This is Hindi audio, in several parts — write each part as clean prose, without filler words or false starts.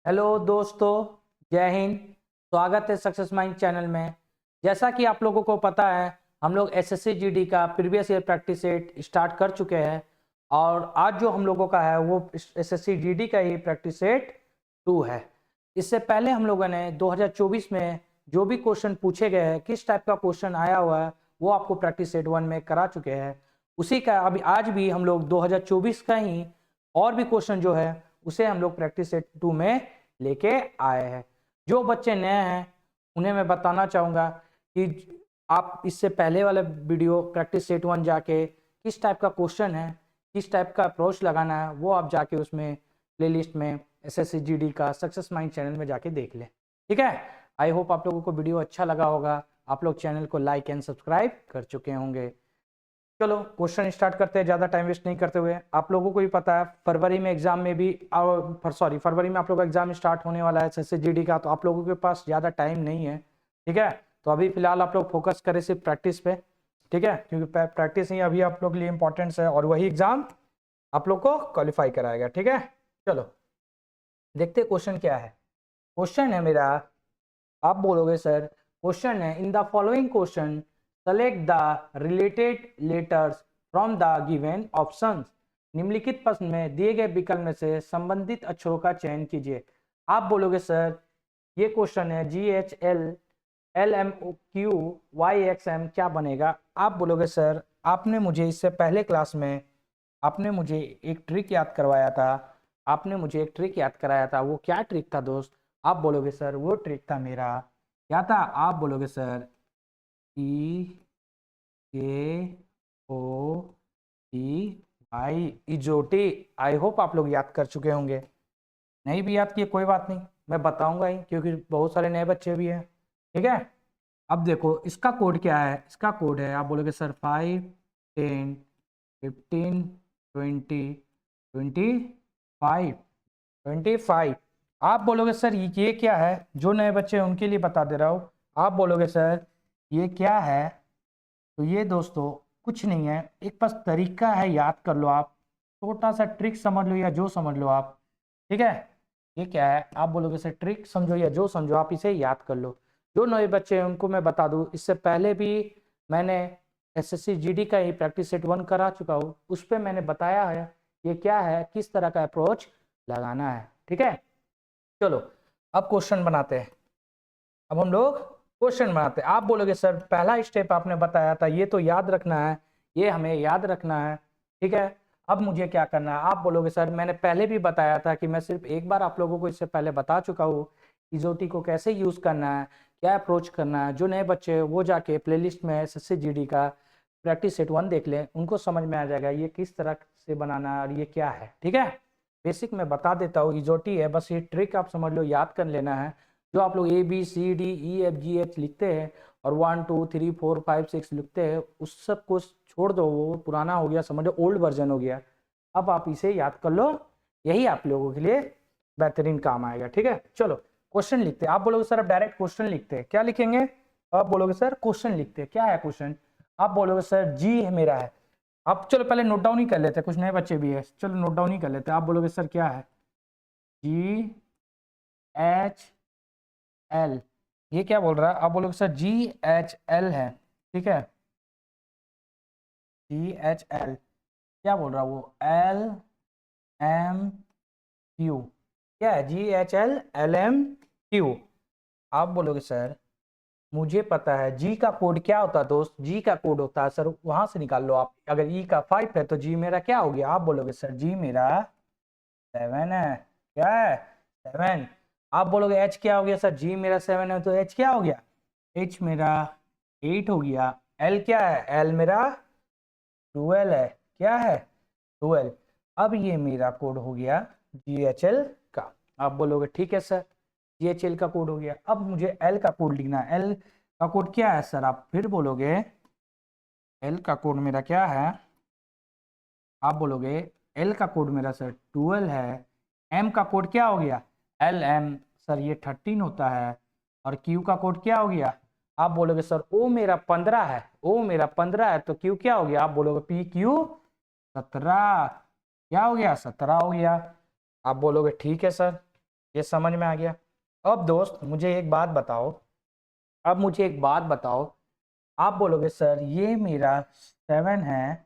हेलो दोस्तों, जय हिंद। स्वागत है सक्सेस माइंड चैनल में। जैसा कि आप लोगों को पता है, हम लोग एसएससी जीडी का previous year practice set start कर चुके हैं और आज जो हम लोगों का है वो एसएससी जीडी का ही प्रैक्टिस सेट 2 है। इससे पहले हम लोगों ने 2024 में जो भी क्वेश्चन पूछे गए हैं, किस टाइप का क्वेश्चन आया हुआ है, वो आपको प्रैक्टिस सेट 1 में करा चुके हैं। उसी का अभी आज भी हम लोग 2024 का ही और भी क्वेश्चन जो है उसे हम लोग प्रैक्टिस सेट 2 में लेके आए हैं। जो बच्चे नए हैं उन्हें मैं बताना चाहूँगा कि आप इससे पहले वाला वीडियो प्रैक्टिस सेट 1 जाके किस टाइप का क्वेश्चन है, किस टाइप का अप्रोच लगाना है, वो आप जाके उसमें प्लेलिस्ट में एसएससी जीडी का सक्सेस माइंड चैनल में जाके देख लें। ठीक है, आई होप आप लोगों को वीडियो अच्छा लगा होगा। आप लोग चैनल को लाइक एंड सब्सक्राइब कर चुके होंगे। चलो क्वेश्चन स्टार्ट करते हैं, ज़्यादा टाइम वेस्ट नहीं करते हुए। आप लोगों को भी पता है फरवरी में एग्जाम में भी फरवरी में आप लोगों का एग्जाम स्टार्ट होने वाला है एसएससी जीडी का, तो आप लोगों के पास ज़्यादा टाइम नहीं है। ठीक है, तो अभी फिलहाल आप लोग फोकस करें सिर्फ प्रैक्टिस पे। ठीक है, क्योंकि प्रैक्टिस ही अभी आप लोग के लिए इंपॉर्टेंस है और वही एग्जाम आप लोग को क्वालिफाई कराएगा। ठीक है, चलो देखते क्वेश्चन क्या है। क्वेश्चन है मेरा, आप बोलोगे सर क्वेश्चन है, in the following question select the related letters from the given options. निम्नलिखित प्रश्न में दिए गए विकल्प में से संबंधित अक्षरों का चयन कीजिए। आप बोलोगे सर ये क्वेश्चन है GHL LMQ YXM क्या बनेगा। आप बोलोगे सर आपने मुझे इससे पहले क्लास में आपने मुझे एक ट्रिक याद करवाया था, आपने मुझे एक ट्रिक याद कराया था। वो क्या ट्रिक था दोस्त? आप बोलोगे सर वो ट्रिक था मेरा, क्या था? आप बोलोगे सर EKOTY, इजोटी। आई होप आप लोग याद कर चुके होंगे। नहीं भी याद किए कोई बात नहीं, मैं बताऊंगा ही क्योंकि बहुत सारे नए बच्चे भी हैं। ठीक है, अब देखो इसका कोड क्या है। इसका कोड है, आप बोलोगे सर 5 10 15 20 25 25। आप बोलोगे सर ये क्या है? जो नए बच्चे हैं उनके लिए बता दे रहा हूँ। आप बोलोगे सर ये क्या है? तो ये दोस्तों कुछ नहीं है, एक बस तरीका है, याद कर लो आप। छोटा सा ट्रिक समझ लो या जो समझ लो आप। ठीक है, ये क्या है? आप बोलोगे सर ट्रिक समझो या जो समझो, आप इसे याद कर लो। जो नए बच्चे हैं उनको मैं बता दूं, इससे पहले भी मैंने एसएससी जीडी का ही प्रैक्टिस सेट 1 करा चुका हूँ। उस पर मैंने बताया है ये क्या है, किस तरह का अप्रोच लगाना है। ठीक है, चलो अब क्वेश्चन बनाते हैं। अब हम लोग क्वेश्चन बनाते हैं। आप बोलोगे सर पहला स्टेप आपने बताया था, ये तो याद रखना है, ये हमें याद रखना है। ठीक है, अब मुझे क्या करना है? आप बोलोगे सर मैंने पहले भी बताया था कि मैं सिर्फ एक बार आप लोगों को इससे पहले बता चुका हूँ इजोटी को कैसे यूज करना है, क्या अप्रोच करना है। जो नए बच्चे हैं वो जाके प्लेलिस्ट में एसएससी जीडी का प्रैक्टिस सेट 1 देख लें, उनको समझ में आ जाएगा ये किस तरह से बनाना है और ये क्या है। ठीक है, बेसिक मैं बता देता हूँ, इजोटी है, बस ये ट्रिक आप समझ लो, याद कर लेना है। जो आप लोग ABCDEFGH लिखते हैं और 1 2 3 4 5 6 लिखते हैं, उस सब को छोड़ दो, वो पुराना हो गया, समझो ओल्ड वर्जन हो गया। अब आप इसे याद कर लो, यही आप लोगों के लिए बेहतरीन काम आएगा। ठीक है, चलो क्वेश्चन लिखते हैं। आप बोलोगे सर अब डायरेक्ट क्वेश्चन लिखते हैं, क्या लिखेंगे? आप बोलोगे सर क्वेश्चन लिखते हैं, क्या है क्वेश्चन? आप बोलोगे सर जी है मेरा है। आप चलो पहले नोट डाउन ही कर लेते हैं, कुछ नए बच्चे भी है, चलो नोट डाउन ही कर लेते हैं। आप बोलोगे सर क्या है? GHL, ये क्या बोल रहा है? आप बोलोगे सर GHL है। ठीक है, GHL क्या बोल रहा है वो? LMQ, क्या है? GHL LMQ। आप बोलोगे सर मुझे पता है जी का कोड क्या होता है दोस्त? जी का कोड होता है सर, वहां से निकाल लो आप। अगर ई का 5 है तो जी मेरा क्या हो गया? आप बोलोगे सर जी मेरा 7 है। क्या है? 7। आप बोलोगे एच क्या हो गया सर? जी मेरा 7 है तो एच क्या हो गया? एच मेरा 8 हो गया। एल क्या है? एल मेरा 12 है। क्या है? 12। अब ये मेरा कोड हो गया GHL का। आप बोलोगे ठीक है सर, GHL का कोड हो गया। अब मुझे एल का कोड लिखना है। एल का कोड क्या है सर? आप फिर बोलोगे एल का कोड मेरा क्या है? आप बोलोगे एल का कोड मेरा सर 12 है। एम का कोड क्या हो गया? LM, सर ये 13 होता है। और क्यू का कोड क्या हो गया? आप बोलोगे सर ओ मेरा 15 है। ओ मेरा 15 है तो क्यू क्या हो गया? आप बोलोगे PQ 17। क्या हो गया? 17 हो गया। आप बोलोगे ठीक है सर, ये समझ में आ गया। अब दोस्त मुझे एक बात बताओ, आप बोलोगे सर ये मेरा 7 है,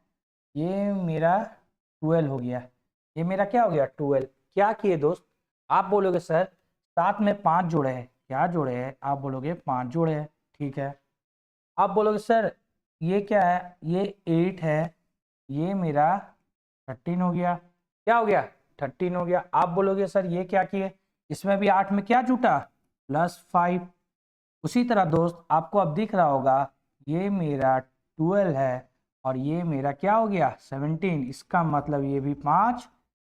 ये मेरा 12 हो गया, ये मेरा क्या हो गया 12। क्या किए दोस्त, आप बोलोगे सर साथ में 5 जोड़े हैं, क्या जोड़े हैं, आप बोलोगे 5 जोड़े हैं, ठीक है। आप बोलोगे सर ये क्या है, ये 8 है, ये मेरा 13 हो गया, क्या हो गया 13 हो गया। आप बोलोगे सर ये क्या किए, इसमें भी 8 में क्या जुटा, +5। उसी तरह दोस्त आपको अब दिख रहा होगा ये मेरा 12 है और ये मेरा क्या हो गया 17। इसका मतलब ये भी 5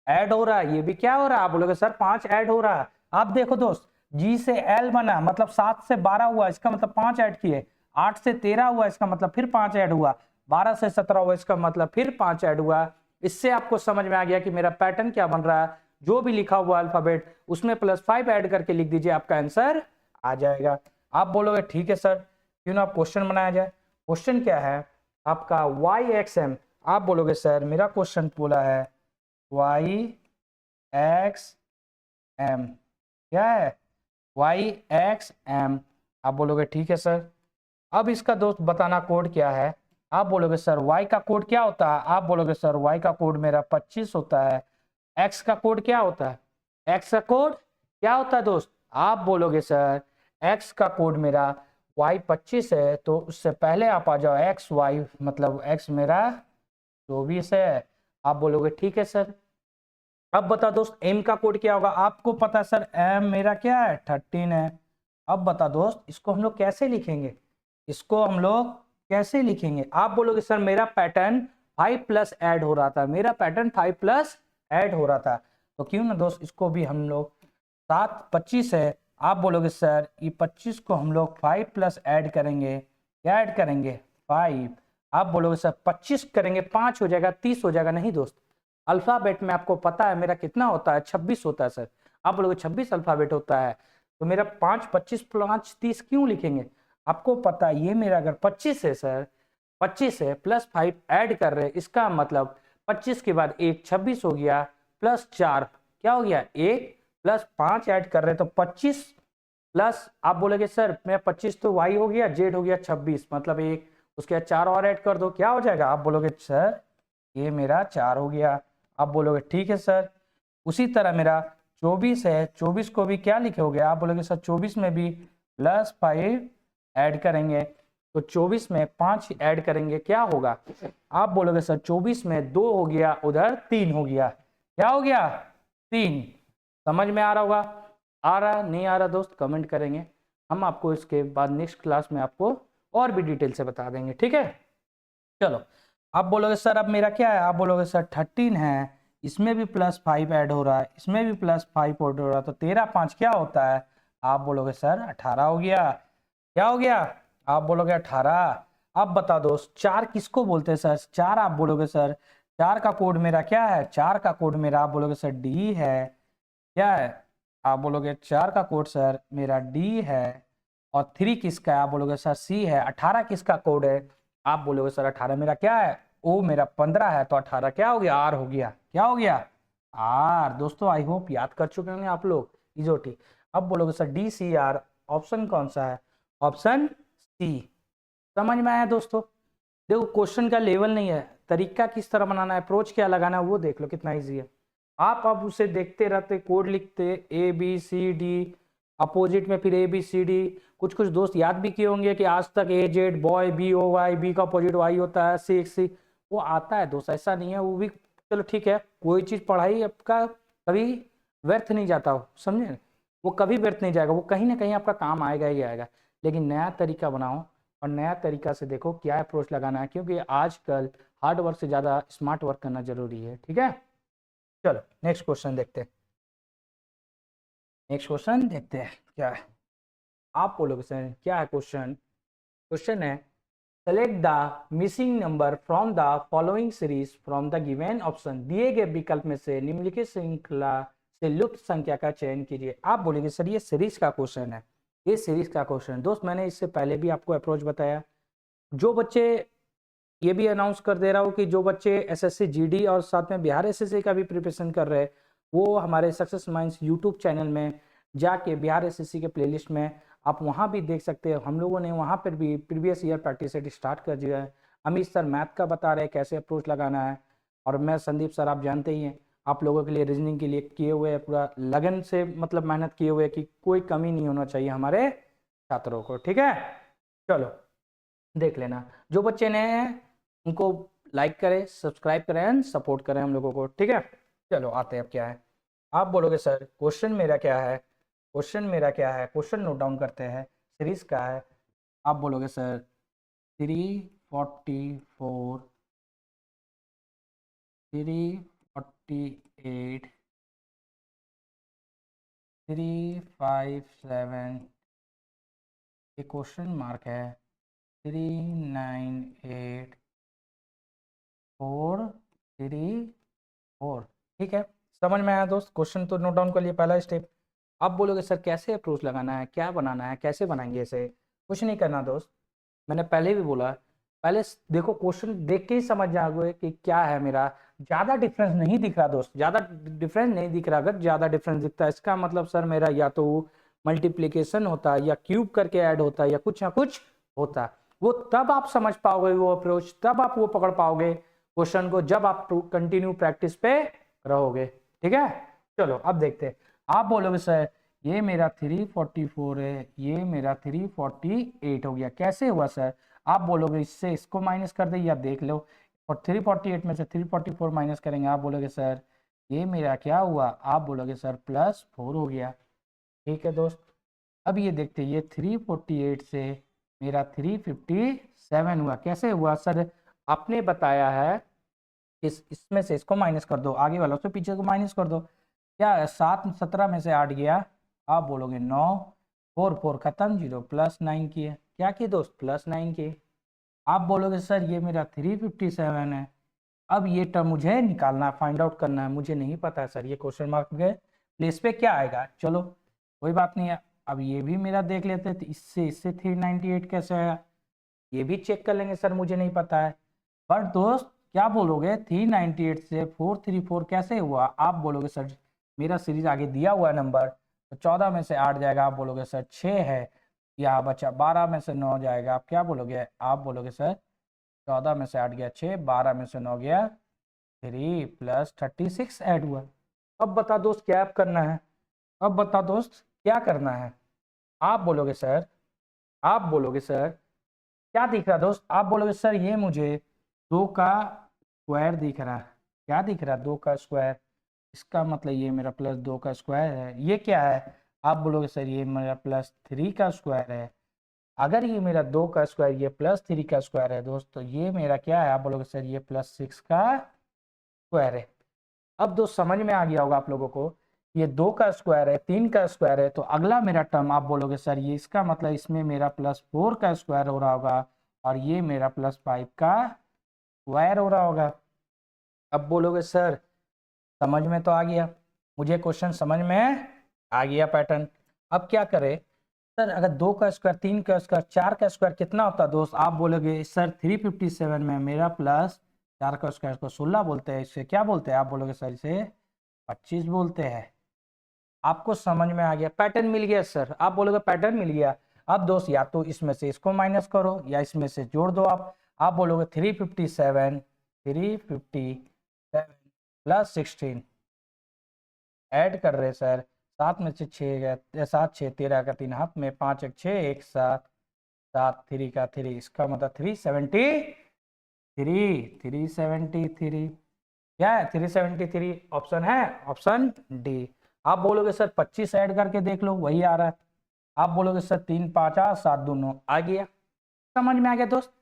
ऐड हो रहा है, ये भी क्या हो रहा है, आप बोलोगे सर 5 ऐड हो रहा है। आप देखो दोस्त G से L बना, मतलब 7 से 12 हुआ, इसका मतलब 5 ऐड किए, 8 से 13 हुआ, इसका मतलब फिर 5 ऐड हुआ, 12 से 17 हुआ, इसका मतलब फिर 5 ऐड हुआ। इससे आपको समझ में आ गया कि मेरा पैटर्न क्या बन रहा है। जो भी लिखा हुआ अल्फाबेट उसमें +5 ऐड करके लिख दीजिए, आपका आंसर आ जाएगा। आप बोलोगे ठीक है सर, क्यों ना आप क्वेश्चन बनाया जाए। क्वेश्चन क्या है आपका YXM। आप बोलोगे सर मेरा क्वेश्चन बोला है YXM, क्या है YXM। आप बोलोगे ठीक है सर। अब इसका दोस्त बताना कोड क्या है। आप बोलोगे सर Y का कोड क्या होता है, आप बोलोगे सर Y का कोड मेरा 25 होता है। X का कोड क्या होता है, X का कोड क्या होता है दोस्त, आप बोलोगे सर X का कोड मेरा Y 25 है, तो उससे पहले आप आ जाओ XY, मतलब X मेरा 24 है। आप बोलोगे ठीक है सर। अब बता दोस्त M का कोड क्या होगा, आपको पता है सर M मेरा क्या है 13 है। अब बता दोस्त इसको हम लोग कैसे लिखेंगे, इसको हम लोग कैसे लिखेंगे। आप बोलोगे सर मेरा पैटर्न 5+ ऐड हो रहा था, मेरा पैटर्न 5+ ऐड हो रहा था, तो क्यों ना दोस्त इसको भी हम लोग 7 25 है। आप बोलोगे सर ये 25 को हम लोग 5+ ऐड करेंगे, क्या ऐड करेंगे 5। आप बोलोगे सर 25 करेंगे 5 हो जाएगा 30 हो जाएगा, नहीं दोस्त, अल्फाबेट में आपको पता है मेरा कितना होता है 26 होता है सर। आप बोलोगे 26 अल्फाबेट होता है, तो मेरा 5 25 5 30 क्यों लिखेंगे, आपको पता है ये मेरा अगर 25 है सर, 25 है +5 ऐड कर रहे हैं, इसका मतलब 25 के बाद 1 26 हो गया, +4 क्या हो गया 1, +5 ऐड कर रहे हैं तो 25 प्लस। आप बोलोगे सर मैं 25 तो Y हो गया, Z हो गया 26, मतलब 1, उसके बाद 4 और ऐड कर दो, क्या हो जाएगा, आप बोलोगे सर ये मेरा 4 हो गया। आप बोलोगे ठीक है सर। उसी तरह मेरा 24 है, 24 को भी क्या लिखोगे, आप बोलोगे सर 24 में भी +5 ऐड करेंगे, तो 24 में 5 ऐड करेंगे, क्या होगा, आप बोलोगे सर 24 में 2 हो गया, उधर 3 हो गया, क्या हो गया 3। समझ में आ रहा होगा, आ रहा नहीं आ रहा दोस्त कमेंट करेंगे, हम आपको इसके बाद नेक्स्ट क्लास में आपको और भी डिटेल से बता देंगे, ठीक है। चलो आप बोलोगे सर अब मेरा क्या है, आप बोलोगे सर 13 है, इसमें भी +5 ऐड हो रहा है, इसमें भी +5 ऐड हो रहा है, तो 13 5 क्या होता है, आप बोलोगे सर 18 हो गया, क्या हो गया, आप बोलोगे 18। अब बता दो 4 किसको बोलते हैं सर, 4 आप बोलोगे सर 4 का कोड मेरा क्या है, 4 का कोड मेरा आप बोलोगे सर D है, क्या है, आप बोलोगे 4 का कोड सर मेरा D है। और 3 किसका है, आप बोलोगे सर C है। 18 किसका कोड है, आप बोलोगे सर 18 मेरा क्या है, O मेरा 15 है, तो 18 क्या हो गया R हो गया, क्या हो गया R। दोस्तों आई होप याद कर चुके होंगे आप लोग इजोटी। अब बोलोगे सर DCR, ऑप्शन कौन सा है, ऑप्शन C। समझ में आया दोस्तों। देखो क्वेश्चन का लेवल नहीं है, तरीका किस तरह बनाना है, अप्रोच क्या लगाना है, वो देख लो कितना इजी है। आप अब उसे देखते रहते, कोड लिखते ABCD, अपोजिट में फिर ABCD। कुछ कुछ दोस्त याद भी किए होंगे कि आज तक AZ बॉय BOY, बी का अपोजिट Y होता है, C वो आता है दोस्त, ऐसा नहीं है, वो भी चलो ठीक है। कोई चीज़ पढ़ाई आपका कभी व्यर्थ नहीं जाता हो, समझे, वो कभी व्यर्थ नहीं जाएगा, वो कहीं ना कहीं आपका काम आएगा ही आएगा। लेकिन नया तरीका बनाओ और नया तरीका से देखो क्या अप्रोच लगाना है, क्योंकि आजकल हार्ड वर्क से ज़्यादा स्मार्ट वर्क करना जरूरी है, ठीक है। चलो नेक्स्ट क्वेश्चन देखते हैं, नेक्स्ट क्वेश्चन देखते हैं क्या है। आप बोलोगे सर क्या है क्वेश्चन, क्वेश्चन है select the missing number from the following series from the given option. दिए गए विकल्प में से निम्नलिखित श्रृंखला से लुप्त संख्या का चयन कीजिए। आप बोलेंगे सर ये सीरीज का क्वेश्चन है, ये सीरीज का क्वेश्चन है दोस्त, मैंने इससे पहले भी आपको अप्रोच बताया। जो बच्चे, ये भी अनाउंस कर दे रहा हूँ कि जो बच्चे SSC GD और साथ में बिहार SSC का भी प्रिपरेशन कर रहे हैं, वो हमारे सक्सेस माइंड्स यूट्यूब चैनल में जाके बिहार एसएससी के प्लेलिस्ट में आप वहाँ भी देख सकते हैं। हम लोगों ने वहाँ पर भी previous year practice set start कर दिया है। अमित सर मैथ का बता रहे हैं कैसे अप्रोच लगाना है, और मैं संदीप सर आप जानते ही हैं आप लोगों के लिए रीजनिंग के लिए किए हुए हैं, पूरा लगन से मतलब मेहनत किए हुए कि कोई कमी नहीं होना चाहिए हमारे छात्रों को। ठीक है, चलो देख लेना। जो बच्चे नए हैं उनको लाइक करें, सब्सक्राइब करें एंड सपोर्ट करें हम लोगों को। ठीक है, चलो आते हैं अब क्या है। आप बोलोगे सर क्वेश्चन मेरा क्या है, क्वेश्चन मेरा क्या है, क्वेश्चन नोट डाउन करते हैं। सीरीज का है, आप बोलोगे सर 344 348 357, ये क्वेश्चन मार्क है 398 434। ठीक है, समझ में आया दोस्त? क्वेश्चन तो नोट डाउन कर लिए, पहला स्टेप। आप बोलोगे सर कैसे अप्रोच लगाना है, क्या बनाना है, कैसे बनाएंगे इसे? कुछ नहीं करना दोस्त, मैंने पहले भी बोला, पहले देखो क्वेश्चन देख के ही समझ जाओगे कि क्या है मेरा। ज़्यादा डिफरेंस नहीं दिख रहा दोस्त, ज़्यादा डिफरेंस नहीं दिख रहा। अगर ज़्यादा डिफरेंस दिखता है इसका मतलब सर मेरा या तो मल्टीप्लिकेशन होता या क्यूब करके ऐड होता या कुछ ना कुछ होता। वो तब आप समझ पाओगे वो अप्रोच, तब आप वो पकड़ पाओगे क्वेश्चन को, जब आप कंटिन्यू प्रैक्टिस पे रहोगे। ठीक है, चलो अब देखते हैं। आप बोलोगे सर ये मेरा 344 है, ये मेरा 348 हो गया, कैसे हुआ सर? आप बोलोगे इससे इसको माइनस कर दे, या देख लो, और 348 में से 344 माइनस करेंगे। आप बोलोगे सर ये मेरा क्या हुआ? आप बोलोगे सर +4 हो गया। ठीक है दोस्त, अब ये देखते हैं, ये 348 से मेरा 357 हुआ, कैसे हुआ सर? आपने बताया है इसमें से इसको माइनस कर दो, आगे वाला उससे पीछे को माइनस कर दो। क्या है, 7 17 में से 8 गया, आप बोलोगे 9, 4 4 खत्म, 0 +9 किए। क्या किए दोस्त? +9 किए। आप बोलोगे सर ये मेरा 357 है, अब ये टर्म मुझे निकालना, फाइंड आउट करना है, मुझे नहीं पता है सर ये क्वेश्चन मार्क के प्लेस पे क्या आएगा। चलो कोई बात नहीं है, अब ये भी मेरा देख लेते हैं, तो इससे 398 कैसे आया ये भी चेक कर लेंगे सर, मुझे नहीं पता है। पर दोस्त क्या बोलोगे 398 से 434 कैसे हुआ? आप बोलोगे सर मेरा सीरीज आगे दिया हुआ है नंबर, तो 14 में से 8 जाएगा, आप बोलोगे सर 6 है, या बचा 12 में से 9 जाएगा, आप क्या बोलोगे? आप बोलोगे सर 14 में से 8 गया 6, 12 में से 9 गया 3 + 36 ऐड हुआ। अब बता दोस्त क्या करना है, अब बता दोस्त क्या करना है? आप बोलोगे सर, आप बोलोगे सर क्या दिख रहा दोस्त? आप बोलोगे सर ये मुझे 2 का स्क्वायर दिख रहा है। क्या दिख रहा है? 2 का स्क्वायर, इसका मतलब ये मेरा +2 का स्क्वायर है। ये क्या है? आप बोलोगे सर ये मेरा +3 का स्क्वायर है। अगर ये मेरा 2 का स्क्वायर, ये +3 का स्क्वायर है दोस्त, तो ये मेरा क्या है? आप बोलोगे सर ये +6 का स्क्वायर है। अब दोस्त समझ में आ गया होगा आप लोगों को, ये 2 का स्क्वायर है, 3 का स्क्वायर है, तो अगला मेरा टर्म आप बोलोगे सर ये इसका मतलब इसमें मेरा +4 का स्क्वायर हो रहा होगा, और ये मेरा +5 का स्क्वायर हो रहा होगा। अब बोलोगे सर समझ में तो आ गया, मुझे क्वेश्चन समझ में आ गया पैटर्न। अब क्या करें सर? अगर 2 का स्क्वायर, 3 का स्क्वायर, 4 का स्क्वायर कितना होता है दोस्त? आप बोलोगे सर 357 में मेरा प्लस 4 का स्क्वायर को 16 बोलते हैं, इससे क्या बोलते हैं? आप बोलोगे सर इसे 25 बोलते हैं। आपको समझ में आ गया, पैटर्न मिल गया सर। आप बोलोगे पैटर्न मिल गया। अब दोस्त या तो इसमें से इसको माइनस करो या इसमें से जोड़ दो। आप बोलोगे 357 + 16 ऐड कर रहे सर, 7 में से 6 गया, 7 6 13 का 3 हाथ में, 5 1 6 1 7 7 3 का 3, इसका मतलब 373 क्या है? 373 ऑप्शन है, ऑप्शन डी। आप बोलोगे सर 25 ऐड करके देख लो, वही आ रहा है। आप बोलोगे सर 3 5 8 7 2 9 आ गया। समझ में आ गया दोस्त?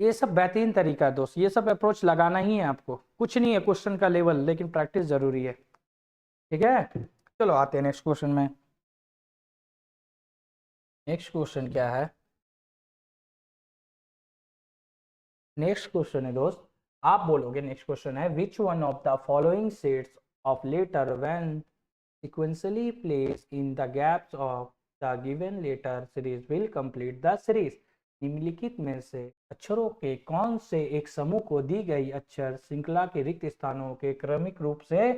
ये सब बेहतरीन तरीका है दोस्त, ये सब अप्रोच लगाना ही है आपको, कुछ नहीं है क्वेश्चन का लेवल, लेकिन प्रैक्टिस जरूरी है। ठीक है, चलो आते हैं नेक्स्ट क्वेश्चन में। नेक्स्ट क्वेश्चन क्या है? नेक्स्ट क्वेश्चन है दोस्त, आप बोलोगे नेक्स्ट क्वेश्चन है which one of the following sets of letter when sequentially placed in the gaps of the given letter series will complete the series। निम्नलिखित में से अक्षरों के कौन से एक समूह को दी गई अक्षर श्रृंखला के रिक्त स्थानों के क्रमिक रूप से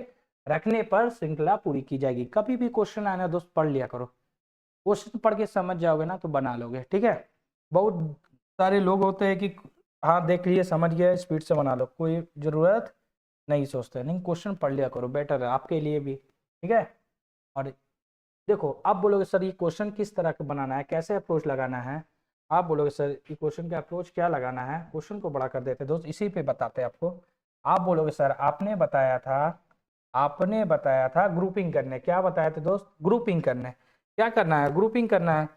रखने पर श्रृंखला पूरी की जाएगी। कभी भी क्वेश्चन आना दोस्त पढ़ लिया करो, क्वेश्चन पढ़ के समझ जाओगे ना तो बना लोगे, ठीक है। बहुत सारे लोग होते हैं कि हाँ देख लिए समझ गए स्पीड से बना लो, कोई जरूरत नहीं सोचते, नहीं क्वेश्चन पढ़ लिया करो, बेटर है आपके लिए भी, ठीक है। और देखो आप बोलोगे सर ये क्वेश्चन किस तरह का बनाना है, कैसे अप्रोच लगाना है, आप बोलोगे सर ये क्वेश्चन का अप्रोच क्या लगाना है, क्वेश्चन को बड़ा कर देते दोस्त, इसी पे बताते हैं आपको। आप बोलोगे सर आपने बताया था ग्रुपिंग करने, क्या बताया था दोस्त, ग्रुपिंग करने, क्या करना है, ग्रुपिंग करना है।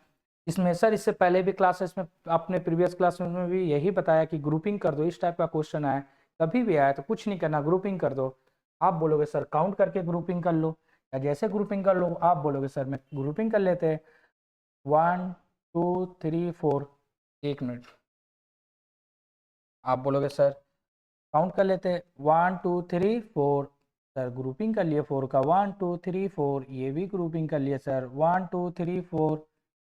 इसमें सर इससे पहले भी क्लासेस में आपने प्रीवियस क्लास में भी यही बताया कि ग्रुपिंग कर दो, इस टाइप का क्वेश्चन आए कभी भी आया तो कुछ नहीं करना, ग्रुपिंग कर दो। आप बोलोगे सर काउंट करके ग्रुपिंग कर लो, या जैसे ग्रुपिंग कर लो, आप बोलोगे सर मैं ग्रुपिंग कर लेते हैं 1 2 3 4, 1 मिनट, आप बोलोगे सर काउंट कर लेते हैं 1 2 3 4, सर ग्रुपिंग कर लिए 4 का, 1 2 3 4, ये भी ग्रुपिंग कर लिए सर, 1 2 3 4,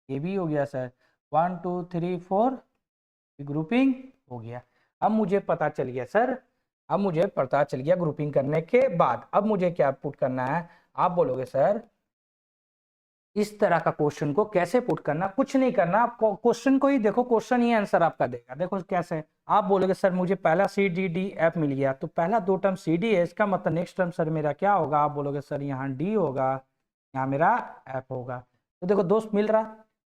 ये भी हो गया सर, 1 2 3 4, ग्रुपिंग हो गया। अब मुझे पता चल गया सर, अब मुझे पता चल गया ग्रुपिंग करने के बाद अब मुझे क्या पुट करना है, आप बोलोगे सर इस तरह का क्वेश्चन को कैसे पुट करना, कुछ नहीं करना, आप क्वेश्चन को ही देखो, क्वेश्चन ही आंसर आपका देगा। देखो कैसे, आप बोलोगे सर मुझे पहला सी डी डी एफ मिल गया, तो पहला 2 टर्म सी डी है, इसका मतलब नेक्स्ट टर्म सर मेरा क्या होगा, आप बोलोगे सर यहाँ डी होगा, यहाँ मेरा एफ होगा। तो देखो दोस्त मिल रहा,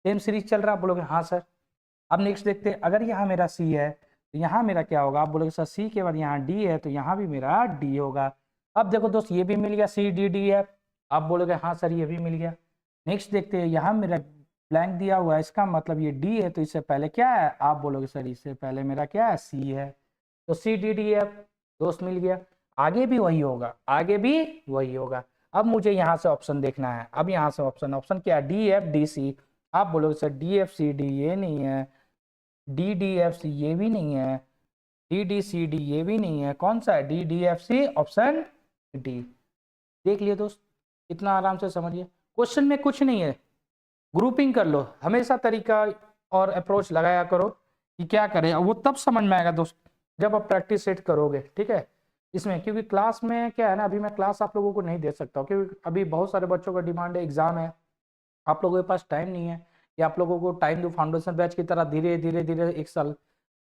सेम सीरीज चल रहा, आप बोलोगे हाँ सर। अब नेक्स्ट देखते हैं, अगर यहाँ मेरा सी है तो यहाँ मेरा क्या होगा, आप बोलोगे सर सी के बाद यहाँ डी है तो यहाँ भी मेरा डी होगा। अब देखो दोस्त ये भी मिल गया सी डी डी एफ, आप बोलोगे हाँ सर ये भी मिल गया। नेक्स्ट देखते हैं, यहाँ मेरा ब्लैंक दिया हुआ है, इसका मतलब ये डी है, तो इससे पहले क्या है, आप बोलोगे सर इससे पहले मेरा क्या है, सी है, तो सी डी डी एफ दोस्त मिल गया। आगे भी वही होगा, आगे भी वही होगा। अब मुझे यहाँ से ऑप्शन देखना है, अब यहाँ से ऑप्शन ऑप्शन क्या है, डी एफ डी सी, आप बोलोगे sir D F C D ये नहीं है, डी डी एफ सी ये भी नहीं है, डी डी सी डी ये भी नहीं है, कौन सा है, D D F C, option D. देख लिए दोस्त, इतना आराम से समझिए, क्वेश्चन में कुछ नहीं है, ग्रुपिंग कर लो, हमेशा तरीका और अप्रोच लगाया करो कि क्या करें, वो तब समझ में आएगा दोस्त जब आप प्रैक्टिस सेट करोगे, ठीक है। इसमें क्योंकि क्लास में क्या है ना, अभी मैं क्लास आप लोगों को नहीं दे सकता हूँ क्योंकि अभी बहुत सारे बच्चों का डिमांड है, एग्जाम है, आप लोगों के पास टाइम नहीं है, या आप लोगों को टाइम दो फाउंडेशन बैच की तरह धीरे धीरे धीरे 1 साल,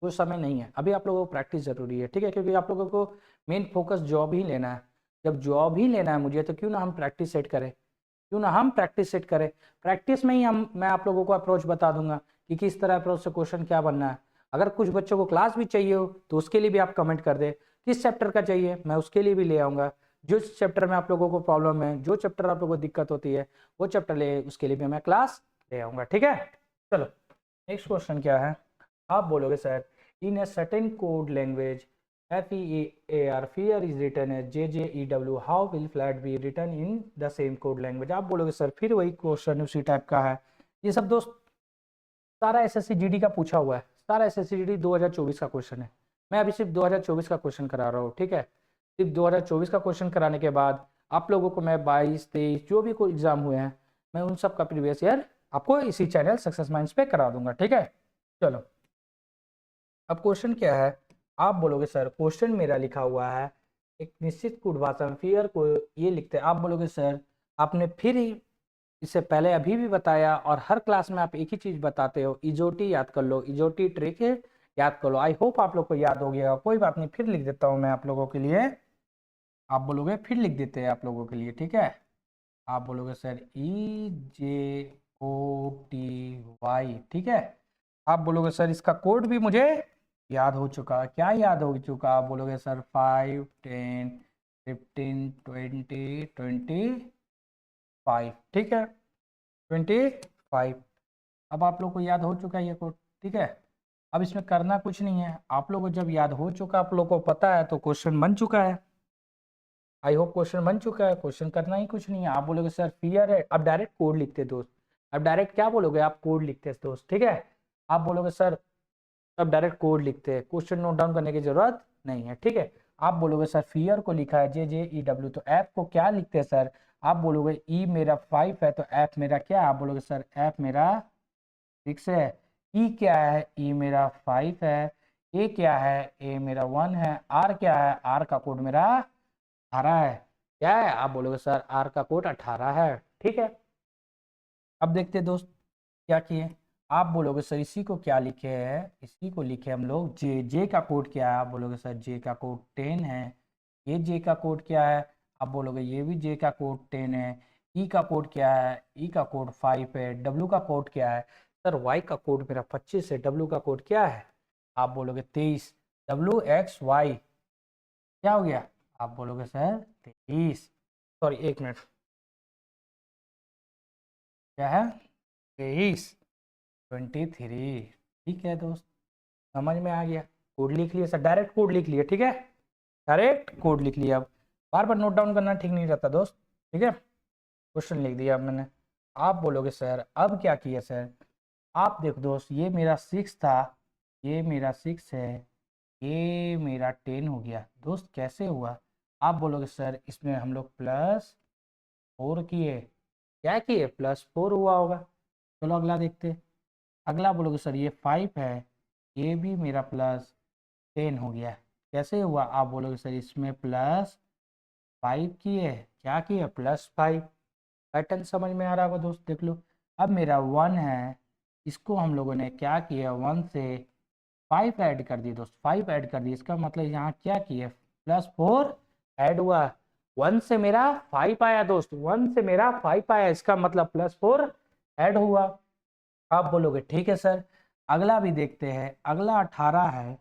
कोई समय नहीं है, अभी आप लोगों को प्रैक्टिस जरूरी है, ठीक है, क्योंकि आप लोगों को मेन फोकस जॉब ही लेना है। जब जॉब ही लेना है मुझे, तो क्यों ना हम प्रैक्टिस सेट करें, क्यों ना हम प्रैक्टिस सेट करें, प्रैक्टिस में ही मैं आप लोगों को अप्रोच बता दूंगा कि किस तरह अप्रोच से क्वेश्चन क्या बनना है। अगर कुछ बच्चों को क्लास भी चाहिए हो तो उसके लिए भी आप कमेंट कर दे, किस चैप्टर का चाहिए मैं उसके लिए भी ले आऊँगा, जो चैप्टर में आप लोगों को प्रॉब्लम है, जो चैप्टर आप लोगों को दिक्कत होती है वो चैप्टर ले, उसके लिए भी मैं क्लास ले आऊँगा, ठीक है। चलो नेक्स्ट क्वेश्चन क्या है, आप बोलोगे sir in a certain code language FEAR fear is written as JJEW, how will flat be written in the same code language। आप बोलोगे सर फिर वही क्वेश्चन उसी टाइप का है, ये सब दोस्त सारा SSC GD का पूछा हुआ है, सारा SSC GD 2024 का क्वेश्चन है, मैं अभी सिर्फ 2024 का क्वेश्चन करा रहा हूँ, ठीक है। सिर्फ 2024 का क्वेश्चन कराने के बाद आप लोगों को मैं 22 23 जो भी कोई एग्जाम हुए हैं मैं उन सब का प्रीवियस ईयर आपको इसी चैनल सक्सेस माइंड्स पे करा दूंगा, ठीक है। चलो अब क्वेश्चन क्या है, आप बोलोगे सर क्वेश्चन मेरा लिखा हुआ है एक निश्चित कूटभाषा में फिर को ये लिखते हैं, आप बोलोगे सर आपने फिर ही इससे पहले अभी भी बताया और हर क्लास में आप एक ही चीज बताते हो, इजोटी याद कर लो, इजोटी ट्रिक याद कर लो, आई होप आप लोग को याद हो गया, कोई बात नहीं फिर लिख देता हूँ मैं आप लोगों के लिए, आप बोलोगे फिर लिख देते हैं आप लोगों के लिए, ठीक है। आप बोलोगे सर EJOTY, ठीक है। आप बोलोगे सर इसका कोड भी मुझे याद हो चुका, क्या याद हो चुका, आप बोलोगे सर 5 10 15 20 25, ठीक है 25, अब आप लोग को याद हो चुका है ये कोड, ठीक है। अब इसमें करना कुछ नहीं है, आप लोग को जब याद हो चुका, आप लोग को पता है तो क्वेश्चन बन चुका है, आई होप क्वेश्चन बन चुका है, क्वेश्चन करना ही कुछ नहीं है। आप बोलोगे सर फियर है, अब डायरेक्ट कोड लिखते दोस्त, अब डायरेक्ट क्या बोलोगे, आप कोड लिखते दोस्त, ठीक है। आप बोलोगे सर अब डायरेक्ट कोड लिखते हैं, क्वेश्चन नोट डाउन करने की जरूरत नहीं है, ठीक है। आप बोलोगे सर फियर को लिखा है JJEW, तो ऐप को क्या लिखते हैं सर, आप बोलोगे ई मेरा 5 है तो ऐप मेरा क्या है, आप बोलोगे सर ऐप मेरा 6 है, ई क्या है, ई मेरा 5 है, ए क्या है, ए मेरा 1 है, आर क्या है, आर का कोड मेरा 18 है, क्या है, आप बोलोगे सर आर का कोड 18 है। ठीक है, अब देखते हैं दोस्त क्या किए। आप बोलोगे सर इसी को क्या लिखे है, इसी को लिखे हम लोग जे। जे का कोड क्या है, आप बोलोगे सर जे का कोड 10 है। ये जे का कोड क्या है, आप बोलोगे ये भी जे का कोड 10 है। ई का कोड क्या है, ई का कोड 5 है। डब्ल्यू का कोड क्या है, सर वाई का कोड मेरा 25 है। डब्ल्यू का कोड क्या है, आप बोलोगे 23। डब्ल्यू एक्स वाई क्या हो गया, आप बोलोगे सर 23। सॉरी एक मिनट, क्या है 23, 23। ठीक है दोस्त, समझ में आ गया। कोड लिख लिया सर, डायरेक्ट कोड लिख लिया। ठीक है, डायरेक्ट कोड लिख लिया। अब बार बार नोट डाउन करना ठीक नहीं रहता दोस्त। ठीक है, क्वेश्चन लिख दिया अब मैंने। आप बोलोगे सर अब क्या किया सर, आप देखो दोस्त ये मेरा 6 था, ये मेरा 6 है, ये मेरा 10 हो गया। दोस्त कैसे हुआ, आप बोलोगे सर इसमें हम लोग +4 किए। क्या किए, +4 हुआ होगा। चलो अगला देखते। अगला बोलोगे सर ये 5 है, ये भी मेरा +10 हो गया। कैसे हुआ, आप बोलोगे सर इसमें +5 किए। क्या किए, +5। पैटर्न समझ में आ रहा होगा दोस्त, देख लो। अब मेरा 1 है, इसको हम लोगों ने क्या किया, 1 से 5 ऐड कर दिए दोस्त, 5 ऐड कर दिए। इसका मतलब यहाँ क्या किए, +4 ऐड हुआ। 1 से मेरा 5 आया दोस्त, 1 से मेरा 5 आया, इसका मतलब +4 ऐड हुआ। आप बोलोगे ठीक है सर। अगला भी देखते हैं, अगला 18 है।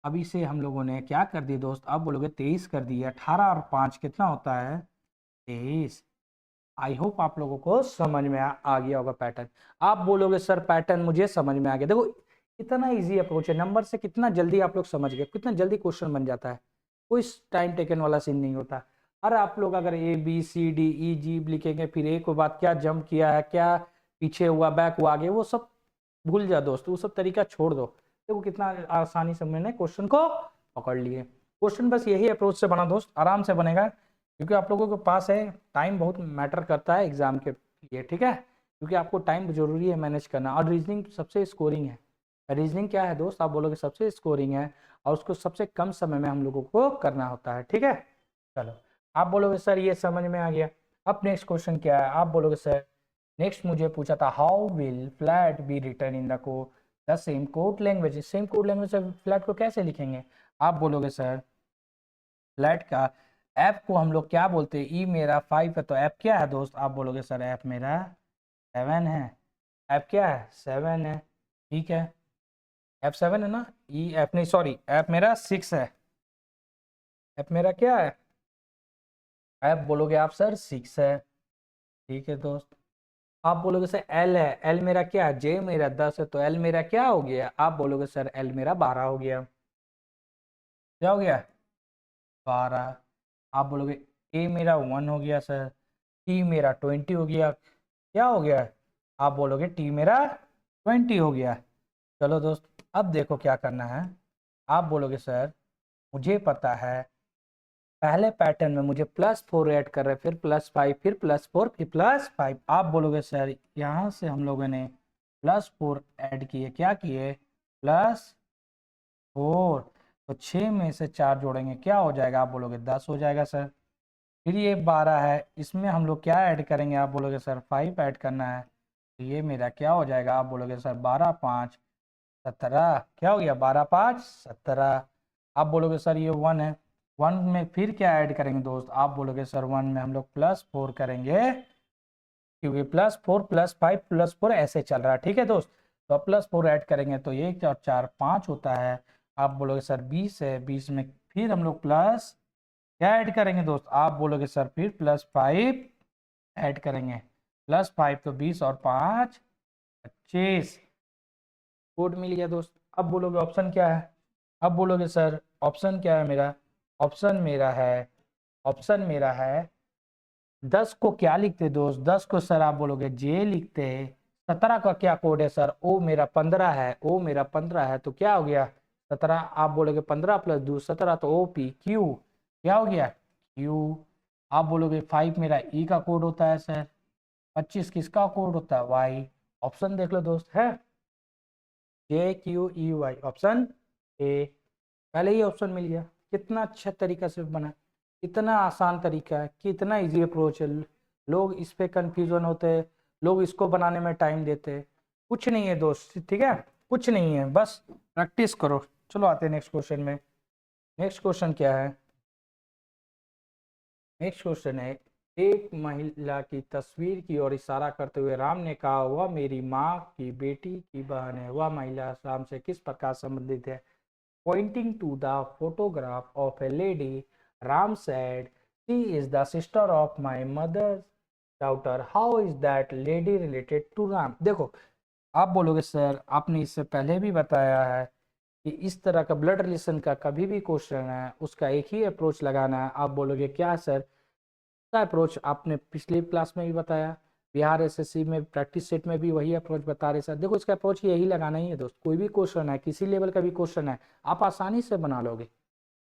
अब इसे हम लोगों ने क्या कर दिया दोस्त, आप बोलोगे 23 कर दिया। 18 और 5 कितना होता है, 23। आई होप आप लोगों को समझ में आ गया होगा पैटर्न। आप बोलोगे सर पैटर्न मुझे समझ में आ गया। देखो कितना इजी अप्रोच है, नंबर से कितना जल्दी आप लोग समझ गए, कितना जल्दी क्वेश्चन बन जाता है। कोई टाइम टेकन वाला सीन नहीं होता। अरे आप लोग अगर ABCDEG लिखेंगे, फिर एक के बाद क्या जंप किया है, क्या पीछे हुआ, बैक हुआ, आगे, वो सब भूल जा दोस्त, वो सब तरीका छोड़ दो। देखो कितना आसानी से मैंने क्वेश्चन को पकड़ लिए। क्वेश्चन बस यही अप्रोच से बना दोस्त, आराम से बनेगा, क्योंकि आप लोगों के पास है, टाइम बहुत मैटर करता है एग्जाम के लिए। ठीक है, क्योंकि आपको टाइम जरूरी है मैनेज करना। और रीजनिंग सबसे स्कोरिंग है। रीजनिंग क्या है दोस्त, आप बोलोगे सबसे स्कोरिंग है, और उसको सबसे कम समय में हम लोगों को करना होता है। ठीक है, चलो आप बोलोगे सर ये समझ में आ गया। अब नेक्स्ट क्वेश्चन क्या है, आप बोलोगे सर नेक्स्ट मुझे पूछा था how will flat be return in the code the same code language. Same code language से फ्लैट को कैसे लिखेंगे, आप बोलोगे सर फ्लैट का ऐप को हम लोग क्या बोलते हैं, ई मेरा 5 है तो ऐप क्या है दोस्त, आप बोलोगे सर ऐप मेरा 7 है। ऐप क्या है, 7 है। ठीक है, ऐप 7 है ना, ई ऐप नहीं, सॉरी ऐप मेरा 6 है। ऐप मेरा क्या है, ऐप बोलोगे आप सर 6 है। ठीक है दोस्त, आप बोलोगे सर एल है, एल मेरा क्या है, जे मेरा 10 है, तो एल मेरा क्या हो गया, आप बोलोगे सर एल मेरा 12 हो गया। क्या हो गया, 12। आप बोलोगे ए मेरा 1 हो गया सर, टी मेरा 20 हो गया। क्या हो गया, आप बोलोगे टी मेरा 20 हो गया। चलो दोस्त अब देखो क्या करना है। आप बोलोगे सर मुझे पता है पहले पैटर्न में मुझे +4 ऐड कर रहे, फिर +5, फिर +4, फिर +5। आप बोलोगे सर यहाँ से हम लोगों ने +4 ऐड किए, क्या किए, +4। तो 6 में से 4 जोड़ेंगे क्या हो जाएगा, आप बोलोगे 10 हो जाएगा सर। फिर ये 12 है, इसमें हम लोग क्या ऐड करेंगे, आप बोलोगे सर 5 ऐड करना है। तो ये मेरा क्या हो जाएगा, आप बोलोगे सर 12 5 17। क्या हो गया, 12 5 17। आप बोलोगे सर ये 1 है, 1 में फिर क्या ऐड करेंगे दोस्त, आप बोलोगे सर 1 में हम लोग +4 करेंगे, क्योंकि +4 +5 +4 ऐसे चल रहा है। ठीक है दोस्त, तो अब +4 ऐड करेंगे तो 1 और 4 5 होता है। आप बोलोगे सर 20 है, 20 में फिर हम लोग प्लस क्या ऐड करेंगे दोस्त, आप बोलोगे सर फिर +5 ऐड करेंगे। +5 तो 20 और 5 25। कोड मिल गया दोस्त। अब बोलोगे ऑप्शन क्या है, अब बोलोगे सर ऑप्शन क्या है मेरा, ऑप्शन मेरा है, ऑप्शन मेरा है 10 को क्या लिखते दोस्त, 10 को सर आप बोलोगे जे लिखते। 17 का क्या कोड है सर, ओ मेरा 15 है, ओ मेरा 15 है, तो क्या हो गया 17। आप बोलोगे 15 + 2 17, तो OPQ क्या हो गया, क्यू। आप बोलोगे 5 मेरा ई का कोड होता है सर, 25 किसका कोड होता है, वाई। ऑप्शन देख लो दोस्त, है JQEY, ऑप्शन ए। पहले ही ऑप्शन मिल गया, कितना अच्छा तरीका से बना। इतना आसान तरीका है, कितना इजी अप्रोच है। लोग इस पे कंफ्यूजन होते हैं, लोग इसको बनाने में टाइम देते हैं। कुछ नहीं है दोस्त, ठीक है, कुछ नहीं है, बस प्रैक्टिस करो। चलो आते हैं नेक्स्ट क्वेश्चन में। नेक्स्ट क्वेश्चन क्या है? नेक्स्ट क्वेश्चन है, एक महिला की तस्वीर की ओर इशारा करते हुए राम ने कहा, वह मेरी माँ की बेटी की बहन है। वह महिला राम से किस प्रकार संबंधित है? Pointing to the photograph of a lady, Ram said, she is the sister of my mother's daughter. How is that lady related to Ram? देखो, आप बोलोगे सर आपने इससे पहले भी बताया है कि इस तरह का ब्लड रिलेशन का कभी भी क्वेश्चन है उसका एक ही अप्रोच लगाना है। आप बोलोगे क्या सर? का अप्रोच आपने पिछले क्लास में भी बताया, बिहार एसएससी में प्रैक्टिस सेट में भी वही अप्रोच बता रहे सर। देखो, इसका अप्रोच यही लगाना ही है दोस्त। कोई भी क्वेश्चन है, किसी लेवल का भी क्वेश्चन है, आप आसानी से बना लोगे।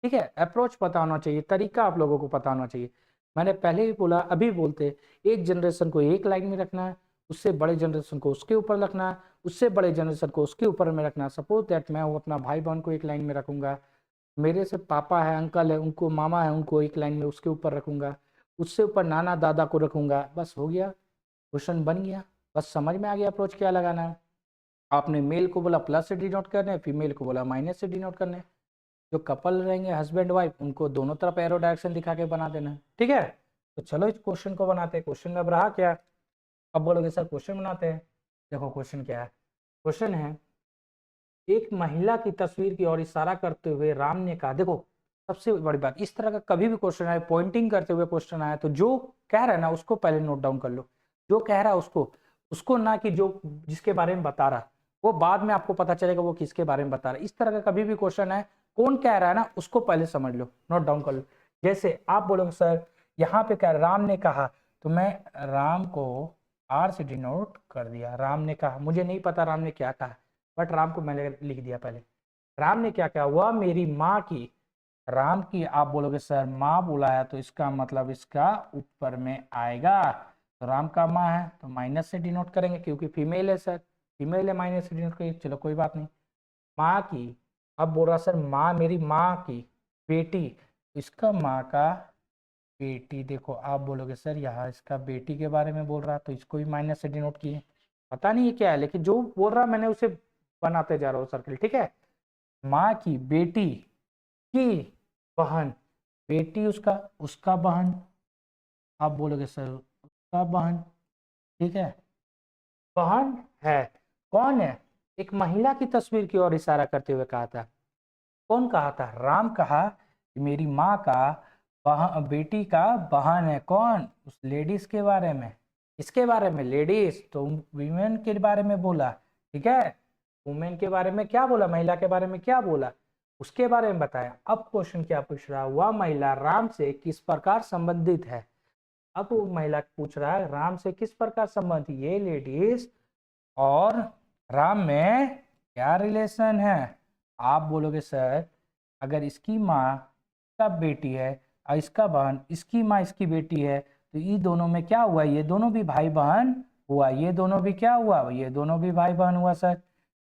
ठीक है, अप्रोच पता होना चाहिए, तरीका आप लोगों को पता होना चाहिए। मैंने पहले भी बोला, अभी बोलते, एक जनरेशन को एक लाइन में रखना है, उससे बड़े जनरेशन को उसके ऊपर रखना है, उससे बड़े जनरेशन को उसके ऊपर में रखना है। सपोज दैट मैं हूँ, अपना भाई बहन को एक लाइन में रखूंगा, मेरे से पापा है, अंकल है, उनको मामा है, उनको एक लाइन में उसके ऊपर रखूंगा, उससे ऊपर नाना दादा को रखूंगा। बस हो गया, क्वेश्चन बन गया। बस समझ में आ गया अप्रोच क्या लगाना है। आपने मेल को बोला प्लस से डिनोट करने, फीमेल को बोला माइनस से डिनोट करने। जो कपल रहेंगे हस्बैंड वाइफ, उनको दोनों तरफ एरो डायरेक्शन दिखा के बना देना है। ठीक है, तो चलो इस क्वेश्चन को बनाते हैं। क्वेश्चन में अब रहा क्या? अब बोलोगे सर क्वेश्चन बनाते हैं। देखो क्वेश्चन क्या है? क्वेश्चन है, एक महिला की तस्वीर की ओर इशारा करते हुए राम ने कहा। देखो, सबसे बड़ी बात, इस तरह का कभी भी क्वेश्चन आए, पॉइंटिंग करते हुए क्वेश्चन आए, तो जो कह रहा है ना उसको पहले नोट डाउन कर लो। जो कह रहा है उसको उसको ना कि जो जिसके बारे में बता रहा, वो बाद में आपको पता चलेगा वो किसके बारे में बता रहा है। इस तरह का कभी भी क्वेश्चन है, कौन कह रहा है ना उसको पहले समझ लो, नोट डाउन कर लो। जैसे आप बोलोगे सर यहाँ पे क्या राम ने कहा, तो मैं राम को आर से डिनोट कर दिया। राम ने कहा, मुझे नहीं पता राम ने क्या कहा, बट राम को मैंने लिख दिया पहले। राम ने क्या कहा? वह मेरी माँ की, राम की आप बोलोगे सर माँ बुलाया तो इसका मतलब इसका ऊपर में आएगा, तो राम का माँ है तो माइनस से डिनोट करेंगे क्योंकि फीमेल है सर, फीमेल है, माइनस से डिनोट करेंगे। चलो कोई बात नहीं। माँ की, अब बोल रहा सर माँ मेरी माँ की बेटी, इसका माँ का बेटी। देखो आप बोलोगे सर यहाँ इसका बेटी के बारे में बोल रहा, तो इसको भी माइनस से डिनोट किए। पता नहीं ये क्या है, लेकिन जो बोल रहा मैंने उसे बनाते जा रहा हूँ सर्किल। ठीक है, माँ की बेटी की बहन, बेटी उसका, उसका बहन, आप बोलोगे सर उसका बहन। ठीक है, बहन है, कौन है? एक महिला की तस्वीर की ओर इशारा करते हुए कहा था। कौन कहा था? राम कहा कि मेरी माँ का बहन, बेटी का बहन है। कौन? उस लेडीज के बारे में। इसके बारे में लेडीज तो वीमेन के बारे में बोला। ठीक है, वुमेन के बारे में क्या बोला, महिला के बारे में क्या बोला, उसके बारे में बताया। अब क्वेश्चन क्या पूछ रहा है? वह महिला राम से किस प्रकार संबंधित है। अब वो महिला पूछ रहा है राम से किस प्रकार संबंधित, ये लेडीज और राम में क्या रिलेशन है। आप बोलोगे सर अगर इसकी माँ का बेटी है और इसका बहन, इसकी माँ इसकी बेटी है, तो ये दोनों में क्या हुआ? ये दोनों भी भाई बहन हुआ। ये दोनों भी क्या हुआ? ये दोनों भी भाई बहन हुआ सर।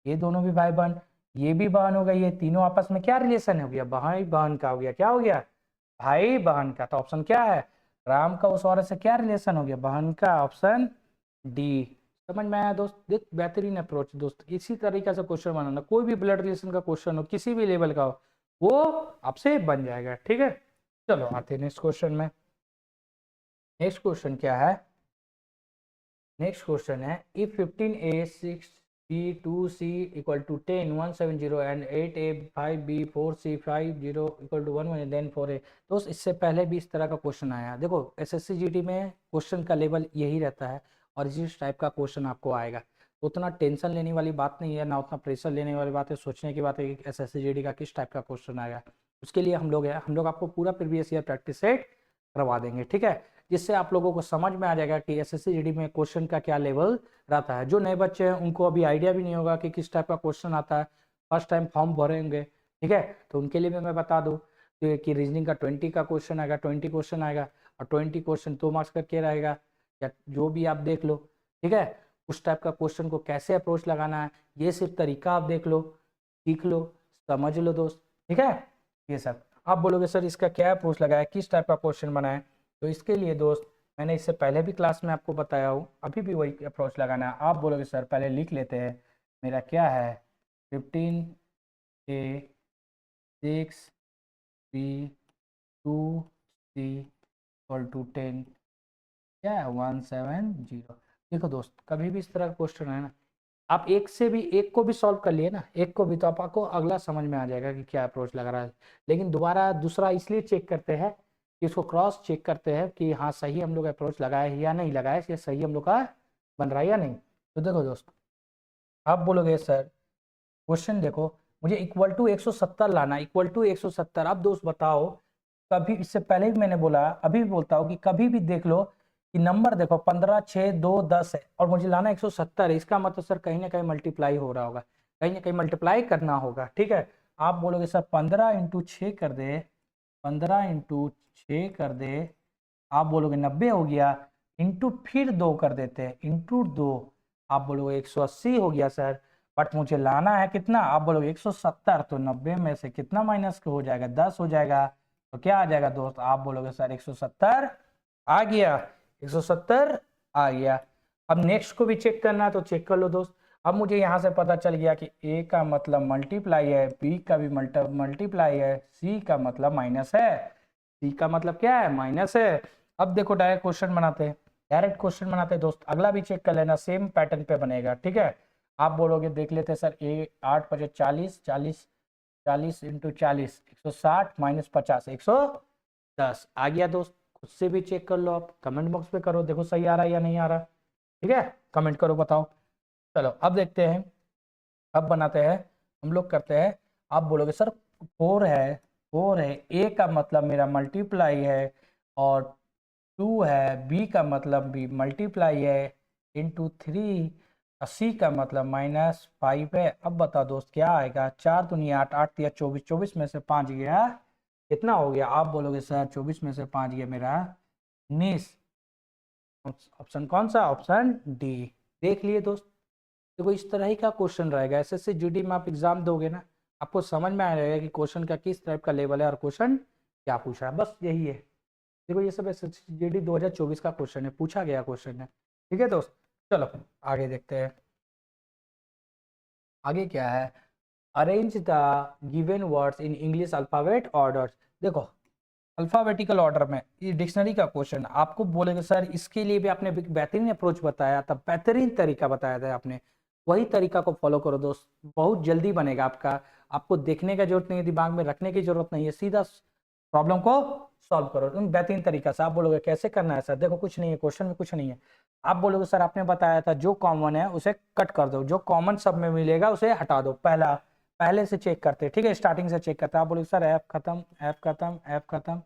ये दोनों भी भाई बहन, ये भी बहन हो गई। ये तीनों आपस में क्या रिलेशन हो गया? भाई बहन का हो गया। क्या हो गया? भाई बहन का। तो ऑप्शन क्या है? राम का उस औरत से क्या रिलेशन हो गया? बहन का। Option D. समझ में आया दोस्त? देख बेहतरीन अप्रोच दोस्त। इसी तरीके से क्वेश्चन बनाना, कोई भी ब्लड रिलेशन का क्वेश्चन हो, किसी भी लेवल का हो, वो आपसे बन जाएगा। ठीक है, चलो आते हैं नेक्स्ट क्वेश्चन में। नेक्स्ट क्वेश्चन क्या है? नेक्स्ट क्वेश्चन है, if 15a 6b 2c equal to 10 170 एंड 8a 5b 4c 50 equal to 1 then 4a। दोस्त इससे पहले भी इस तरह का क्वेश्चन आया। देखो एसएससी जीडी में क्वेश्चन का लेवल यही रहता है और इस टाइप का क्वेश्चन आपको आएगा। तो उतना टेंशन लेने वाली बात नहीं है, ना उतना प्रेशर लेने वाली बात है, सोचने की बात है कि एसएससी जीडी का किस टाइप का क्वेश्चन आएगा। उसके लिए हम लोग आपको पूरा प्रीवियस ईयर प्रैक्टिस सेट करवा देंगे। ठीक है, जिससे आप लोगों को समझ में आ जाएगा कि एसएससी जीडी में क्वेश्चन का क्या लेवल रहता है। जो नए बच्चे हैं उनको अभी आइडिया भी नहीं होगा कि किस टाइप का क्वेश्चन आता है, फर्स्ट टाइम फॉर्म भरेंगे। ठीक है, तो उनके लिए भी मैं बता दूं कि रीजनिंग का 20 का क्वेश्चन आएगा, 20 क्वेश्चन आएगा और 20 क्वेश्चन 2 मार्क्स करके रहेगा, या जो भी आप देख लो। ठीक है, उस टाइप का क्वेश्चन को कैसे अप्रोच लगाना है, ये सिर्फ तरीका आप देख लो, सीख लो, समझ लो दोस्त। ठीक है, ये सब। आप बोलोगे सर इसका क्या अप्रोच लगाया, किस टाइप का क्वेश्चन बनाए, तो इसके लिए दोस्त मैंने इससे पहले भी क्लास में आपको बताया हूँ, अभी भी वही अप्रोच लगाना है। आप बोलोगे सर पहले लिख लेते हैं, मेरा क्या है 15 A 6 B 2 C = 10, क्या है 170। देखो दोस्त कभी भी इस तरह का क्वेश्चन है ना, आप एक को भी सॉल्व कर लिए ना, एक को भी, तो आपको अगला समझ में आ जाएगा कि क्या अप्रोच लग रहा है। लेकिन दोबारा दूसरा इसलिए चेक करते हैं कि उसको क्रॉस चेक करते हैं कि हाँ सही हम लोग अप्रोच लगाए या नहीं लगाए, ये सही हम लोग का बन रहा है या नहीं। तो देखो दोस्त आप बोलोगे सर क्वेश्चन देखो, मुझे इक्वल टू 170 लाना, इक्वल टू 170। अब दोस्त बताओ, कभी इससे पहले भी मैंने बोला, अभी भी बोलता हूँ कि कभी भी देख लो कि नंबर देखो 15 6 2 10 है और मुझे लाना 170 है, इसका मतलब सर कहीं ना कहीं मल्टीप्लाई हो रहा होगा, कहीं ना कहीं मल्टीप्लाई करना होगा। ठीक है, आप बोलोगे सर 15 × 6 कर दे, 15 × 6 कर दे, आप बोलोगे 90 हो गया, इंटू फिर 2 कर देते हैं, इंटू 2, आप बोलोगे 180 हो गया सर, बट मुझे लाना है कितना, आप बोलोगे 170, तो 90 में से कितना माइनस हो जाएगा, 10 हो जाएगा, तो क्या आ जाएगा दोस्त, आप बोलोगे सर 170 आ गया, 170 आ गया। अब नेक्स्ट को भी चेक करना है तो चेक कर लो दोस्त। अब मुझे यहाँ से पता चल गया कि ए का मतलब मल्टीप्लाई है, बी का भी मल्टीप्लाई है, सी का मतलब माइनस है, सी का मतलब क्या है, माइनस है। अब देखो डायरेक्ट क्वेश्चन बनाते हैं, डायरेक्ट क्वेश्चन बनाते हैं दोस्त, अगला भी चेक कर लेना, सेम पैटर्न पे बनेगा। ठीक है, आप बोलोगे देख लेते हैं सर, ए 8 × 5 = 40, 40 40 × 40 160 - 50 110 आ गया दोस्त। खुद से भी चेक कर लो, आप कमेंट बॉक्स पे करो, देखो सही आ रहा है या नहीं आ रहा। ठीक है, कमेंट करो बताओ। चलो अब देखते हैं, अब बनाते हैं, हम लोग करते हैं। आप बोलोगे सर 4 है, 4 है, ए का मतलब मेरा मल्टीप्लाई है और 2 है, बी का मतलब भी मल्टीप्लाई है, इंटू 3, सी का मतलब -5 है। अब बता दोस्त क्या आएगा, 4 दूनी 8, 8 तिया 24, 24 में से 5 गया, कितना हो गया, आप बोलोगे सर 24 में से 5 गया मेरा 19। ऑप्शन कौन सा, ऑप्शन डी। देख लिए दोस्त, देखो इस तरह ही का क्वेश्चन रहेगा, एसएससी जीडी में आप एग्जाम दोगे ना, आपको समझ में आ जाएगा कि क्वेश्चन का किस टाइप का लेवल है और क्वेश्चन क्या पूछा है, बस यही है। देखो ये सब एसएससी जीडी 2024 का क्वेश्चन है, पूछा गया क्वेश्चन है। ठीक है दोस्त, चलो आगे देखते हैं, आगे क्या है, arrange the given words in English alphabet order. देखो अल्फाबेटिकल ऑर्डर में, ये डिक्शनरी का क्वेश्चन, आपको बोलेंगे सर इसके लिए भी आपने बेहतरीन अप्रोच बताया था, बेहतरीन तरीका बताया था आपने, वही तरीका को फॉलो करो दोस्त, बहुत जल्दी बनेगा आपका। आपको देखने का जरूरत नहीं है, दिमाग में रखने की जरूरत नहीं है, सीधा प्रॉब्लम को सॉल्व करो तुम बेहतरीन तरीका से। आप बोलोगे कैसे करना है सर, देखो कुछ नहीं है, क्वेश्चन में कुछ नहीं है। आप बोलोगे सर आपने बताया था जो कॉमन है उसे कट कर दो, जो कॉमन सब में मिलेगा उसे हटा दो, पहले से चेक करते, ठीक है, स्टार्टिंग से चेक करते। आप बोलोगे सर एफ खत्म, एफ खत्म, एफ खत्म,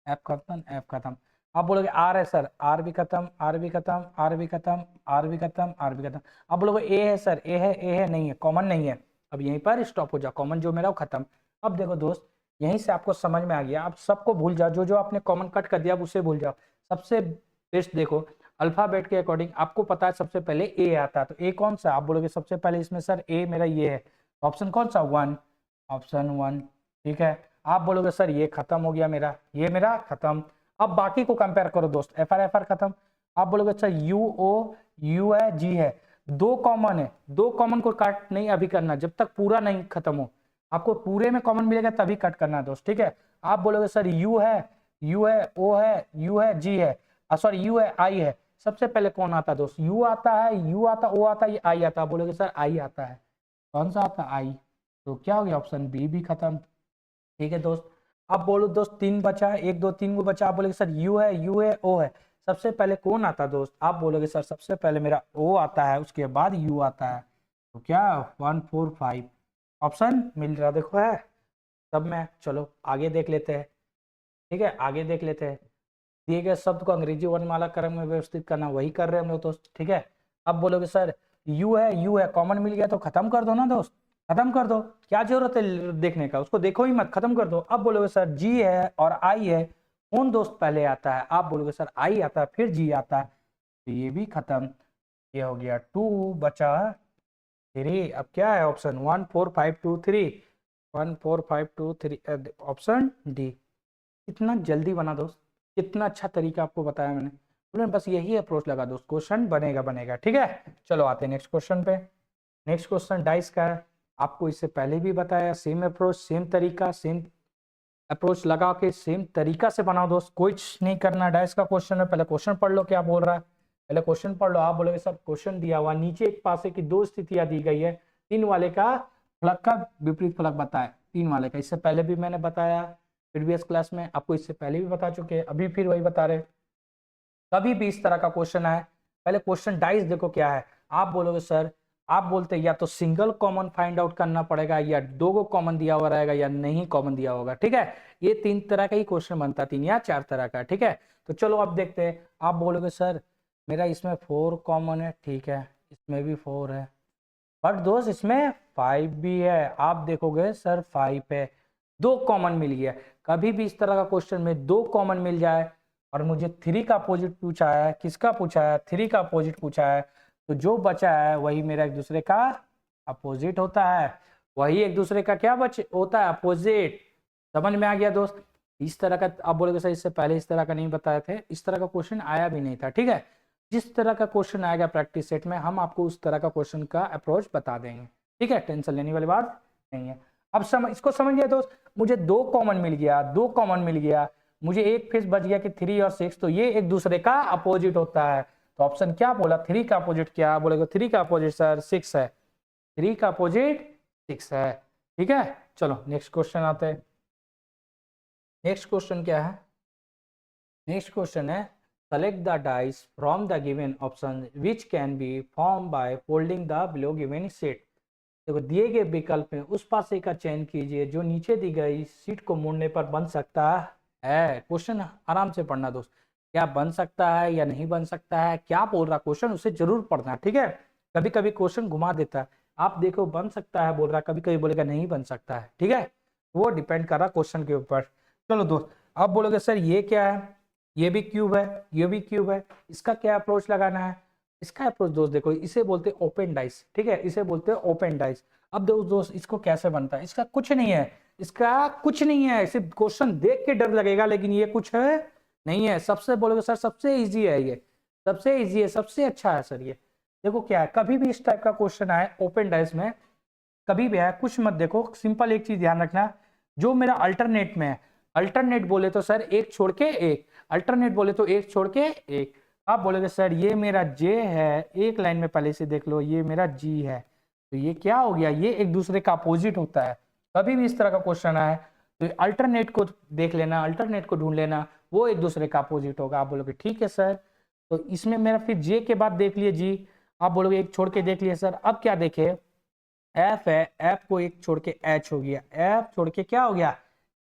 एफ खत्म, एफ खत्म। आप बोलोगे आर है सर, आर भी खत्म, आर भी खत्म, आर भी खत्म, आर भी खत्म, आर भी खत्म। आप बोलोगे ए है सर, ए है, ए है, नहीं है, कॉमन नहीं है, अब यहीं पर स्टॉप हो जाओ, कॉमन जो मेरा वो खत्म। अब देखो दोस्त यहीं से आपको समझ में आ गया, आप सबको भूल जाओ, जो जो आपने कॉमन कट कर दिया आप उसे भूल जाओ। सबसे बेस्ट देखो, अल्फाबेट के अकॉर्डिंग आपको पता है सबसे पहले ए आता है, तो ए कौन सा, आप बोलोगे सबसे पहले इसमें सर ए मेरा ये है, ऑप्शन कौन सा, 1, ऑप्शन 1। ठीक है, आप बोलोगे सर ये खत्म हो गया मेरा, ये मेरा खत्म। अब बाकी को कंपेयर करो दोस्त, एफ आर खत्म। आप बोलोगे अच्छा यू ओ, यू है, जी है, दो कॉमन है, दो कॉमन को काट नहीं अभी करना, जब तक पूरा नहीं खत्म हो, आपको पूरे में कॉमन मिलेगा तभी कट करना है दोस्त। ठीक है, आप बोलोगे सर यू है, यू है, ओ है, यू है, जी है, सॉरी यू है, आई है, सबसे पहले कौन आता है दोस्त, यू आता है, यू आता, ओ आता है, आई आता है, बोलोगे सर आई आता है, कौन सा आता है, आई, तो क्या हो गया, ऑप्शन बी भी खत्म। ठीक है दोस्त, अब बोलो दोस्त 3 बचा, 1 2 3 को बचा, आप बोलोगे सर यू है, यू है, ओ है, सबसे पहले कौन आता है दोस्त, आप बोलोगे सर सबसे पहले मेरा ओ आता है, उसके बाद यू आता है, तो क्या 1 4 5 ऑप्शन मिल रहा देखो है सब में। चलो आगे देख लेते हैं, ठीक है, आगे देख लेते हैं, दिए गए शब्द को अंग्रेजी वर्णमाला क्रम में व्यवस्थित करना, वही कर रहे हैं हम लोग दोस्त। ठीक है, अब बोलोगे सर यू है, यू है, कॉमन मिल गया तो खत्म कर दो ना दोस्त, खत्म कर दो, क्या जरूरत है देखने का, उसको देखो ही मत, खत्म कर दो। अब बोलोगे सर जी है और आई है, कौन दोस्त पहले आता है, आप बोलोगे सर आई आता है फिर जी आता है, तो ये भी खत्म, ये हो गया 2 बचा 3। अब क्या है ऑप्शन 1 4 5 2 3, 1 4 5 2 3 ऑप्शन डी। कितना जल्दी बना दोस्त, कितना अच्छा तरीका आपको बताया मैंने। बोले बस यही अप्रोच लगा दोस्त, क्वेश्चन बनेगा बनेगा। ठीक है, चलो आते हैं नेक्स्ट क्वेश्चन पे। नेक्स्ट क्वेश्चन डाइस का है। आपको इससे पहले भी बताया, सेम अप्रोच सेम तरीका, सेम अप्रोच लगा के सेम तरीका से बनाओ दोस्त, कुछ नहीं करना। डाइस का क्वेश्चन है, पहले क्वेश्चन पढ़ लो क्या बोल रहा है, पहले क्वेश्चन पढ़ लो। आप बोलोगे सर क्वेश्चन दिया हुआ नीचे एक पासे की दो स्थितियां दी गई है, 3 वाले का फलक का विपरीत फलक बताए, 3 वाले का। इससे पहले भी मैंने बताया प्रीवियस क्लास में, आपको इससे पहले भी बता चुके हैं, अभी फिर वही बता रहे। कभी भी इस तरह का क्वेश्चन आए, पहले क्वेश्चन डाइस देखो क्या है। आप बोलोगे सर, आप बोलते या तो सिंगल कॉमन फाइंड आउट करना पड़ेगा, या दो को कॉमन दिया हुआ रहेगा, या नहीं कॉमन दिया होगा। ठीक है, ये 3 तरह का ही क्वेश्चन बनता है, 3 या 4 तरह का। ठीक है, तो चलो अब देखते हैं। आप बोलोगे सर मेरा इसमें 4 कॉमन है, ठीक है, इसमें भी 4 है, बट दोस्त इसमें 5 भी है। आप देखोगे सर 5 है, 2 कॉमन मिल गया। कभी भी इस तरह का क्वेश्चन में 2 कॉमन मिल जाए और मुझे 3 का अपोजिट पूछा है, किसका पूछा है, 3 का अपोजिट पूछा है, तो जो बचा है वही मेरा एक दूसरे का अपोजिट होता है, वही एक दूसरे का क्या बच होता है, अपोजिट। समझ में आ गया दोस्त। इस तरह का आप बोलोगे सर इससे पहले इस तरह का नहीं बताए थे, इस तरह का क्वेश्चन आया भी नहीं था। ठीक है, जिस तरह का क्वेश्चन आएगा प्रैक्टिस सेट में, हम आपको उस तरह का क्वेश्चन का अप्रोच बता देंगे। ठीक है, टेंशन लेने वाली बात नहीं है। अब इसको समझ गया दोस्त। मुझे 2 कॉमन मिल गया, 2 कॉमन मिल गया, मुझे एक फेस बच गया कि 3 और 6, तो ये एक दूसरे का अपोजिट होता है। तो ऑप्शन क्या बोला, 3 का अपोजिट क्या बोलेगा, 3 का अपोजिट सर 6 है, 3 का अपोजिट 6 है। ठीक है, चलो नेक्स्ट क्वेश्चन आते हैं। नेक्स्ट क्वेश्चन क्या है, नेक्स्ट क्वेश्चन है select the dice from the given option which can be formed by folding the below given sheet। देखो दिए गए विकल्प में उस पासे का चयन कीजिए जो नीचे दी गई सीट को मोड़ने पर बन सकता है। क्वेश्चन आराम से पढ़ना दोस्त, क्या बन सकता है या नहीं बन सकता है, क्या बोल रहा क्वेश्चन, उसे जरूर पढ़ना। ठीक है, कभी कभी क्वेश्चन घुमा देता है। आप देखो बन सकता है बोल रहा, कभी कभी बोलेगा नहीं बन सकता है। ठीक है, वो डिपेंड कर रहा क्वेश्चन के ऊपर। चलो दोस्त, आप बोलोगे सर ये क्या है, ये भी क्यूब है, ये भी क्यूब है, इसका क्या अप्रोच लगाना है। इसका अप्रोच दोस्त देखो, इसे बोलते हैं ओपन डाइस। ठीक है, इसे बोलते हैं ओपन डाइस। अब दोस्त इसको कैसे बनता है, इसका कुछ नहीं है, इसका कुछ नहीं है, सिर्फ क्वेश्चन देख के डर लगेगा, लेकिन ये कुछ है नहीं है। सबसे बोलोगे सर सबसे इजी है ये, सबसे इजी है, सबसे अच्छा है सर ये। देखो क्या है, कभी भी इस टाइप का क्वेश्चन आए ओपन डाइस में, कभी भी आए, कुछ मत देखो, सिंपल एक चीज ध्यान रखना, जो मेरा अल्टरनेट में है, अल्टरनेट बोले तो सर एक छोड़ के एक, अल्टरनेट बोले तो एक छोड़ के एक। आप बोलोगे सर ये मेरा जे है, एक लाइन में पहले से देख लो, ये मेरा जी है, तो ये क्या हो गया, ये एक दूसरे का अपोजिट होता है। कभी भी इस तरह का क्वेश्चन आए तो अल्टरनेट को देख लेना, अल्टरनेट को ढूंढ लेना, वो एक दूसरे का अपोजिट होगा। आप बोलोगे ठीक है सर, तो इसमें मेरा फिर जे के बाद देख लिए जी, आप बोलोगे एक छोड़ के देख लिए सर। अब क्या देखे, एफ है, एफ को एक छोड़ के एच हो गया, एफ छोड़ के क्या हो गया,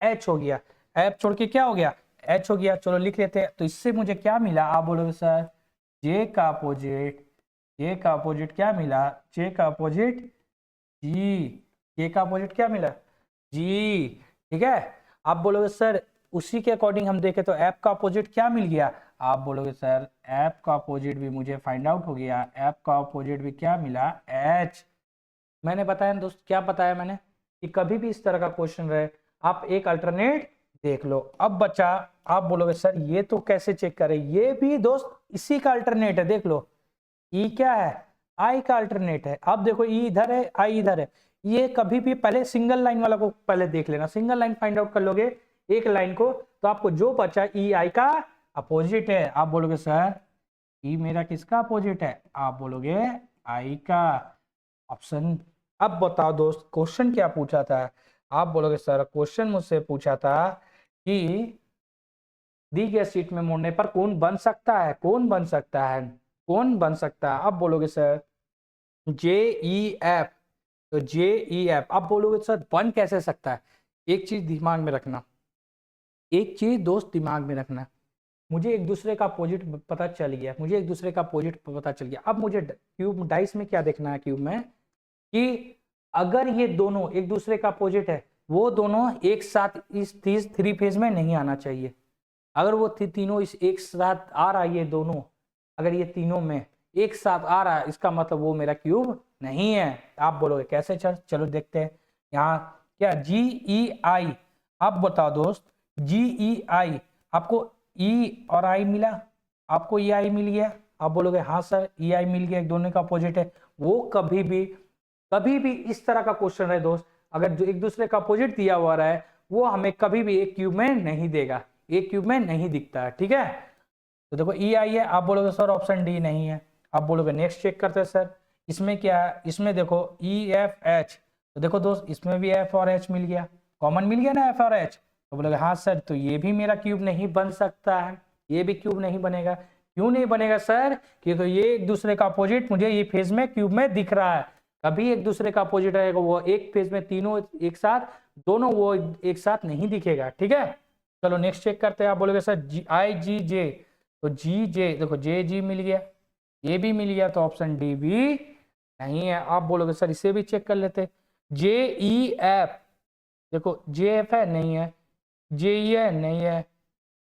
एच हो गया, एफ छोड़ के क्या हो गया, एच हो गया। चलो लिख लेते हैं, तो इससे मुझे क्या मिला, आप बोलोगे सर जे का अपोजिट, जे का अपोजिट क्या मिला, जे का अपोजिट जी, जे का अपोजिट क्या मिला, जी। ठीक है, आप बोलोगे सर उसी के अकॉर्डिंग हम देखें तो एफ का अपोजिट क्या मिल गया। आप बोलोगे सर एफ का अपोजिट भी मुझे फाइंड आउट हो गया, एफ का अपोजिट भी क्या मिला, एच। मैंने बताया ना दोस्त, क्या बताया मैंने, कि कभी भी इस तरह का क्वेश्चन रहे आप एक अल्टरनेट देख लो। अब बचा, आप बोलोगे सर ये तो कैसे चेक करें, ये भी दोस्त इसी का अल्टरनेट है, देख लो ई क्या है, आई का अल्टरनेट है। अब देखो ई इधर है, आई इधर है, ये कभी भी पहले सिंगल लाइन वाला को पहले देख लेना, सिंगल लाइन फाइंड आउट कर लोगे एक लाइन को, तो आपको जो बचा ई आई का अपोजिट है। आप बोलोगे सर ई मेरा किसका अपोजिट है, आप बोलोगे आई का, ऑप्शन। अब बताओ दोस्त क्वेश्चन क्या पूछा था, आप बोलोगे सर क्वेश्चन मुझसे पूछा था कि दी गई सीट में मुड़ने पर कौन बन सकता है, कौन बन सकता है, कौन बन सकता है। आप बोलोगे सर जे ई एफ, तो जे ई एफ। आप बोलोगे सर बन कैसे सकता है, एक चीज दिमाग में रखना, एक चीज दोस्त दिमाग में रखना, मुझे एक दूसरे का अपोजिट पता चल गया, मुझे एक दूसरे का अपोजिट पता चल गया। अब मुझे क्यूब डाइस में क्या देखना है, क्यूब में कि अगर ये दोनों एक दूसरे का अपोजिट है, वो दोनों एक साथ इस 3 फेज में नहीं आना चाहिए। अगर वो तीनों इस एक साथ आ रहा है, ये दोनों अगर ये तीनों में एक साथ आ रहा है, इसका मतलब वो मेरा क्यूब नहीं है। आप बोलोगे कैसे, चलो देखते हैं। यहाँ क्या GEI, आप बताओ दोस्त, GEI आपको ई और आई मिला, आपको EI मिल गया, आप बोलोगे हाँ सर EI मिल गया, दोनों का अपोजिट है। वो कभी भी इस तरह का क्वेश्चन है दोस्त, अगर जो एक दूसरे का अपोजिट दिया हुआ रहा है वो हमें कभी भी एक क्यूब में नहीं देगा, एक क्यूब में नहीं दिखता है, ठीक है। तो देखो EI है, आप बोलोगे सर ऑप्शन डी नहीं है, आप बोलोगे नेक्स्ट चेक करते हैं सर, इसमें क्या है, इसमें देखो EFH, तो देखो दोस्त इसमें भी F और H मिल गया, कॉमन मिल गया ना F और H, तो बोलोगे हाँ सर तो ये भी मेरा क्यूब नहीं बन सकता है, ये भी क्यूब नहीं बनेगा। क्यों नहीं बनेगा सर, क्योंकि ये एक दूसरे का अपोजिट मुझे ये फेज में क्यूब में दिख रहा है, कभी एक दूसरे का अपोजिट रहेगा वो एक फेज में तीनों एक साथ, दोनों वो एक साथ नहीं दिखेगा, ठीक है। चलो नेक्स्ट चेक करते हैं, आप बोलोगे सर IGJ, तो GJ देखो JG मिल गया, ये भी मिल गया, तो ऑप्शन डी भी नहीं है। आप बोलोगे सर इसे भी चेक कर लेते, JEF, देखो JF है नहीं है, JE है नहीं है,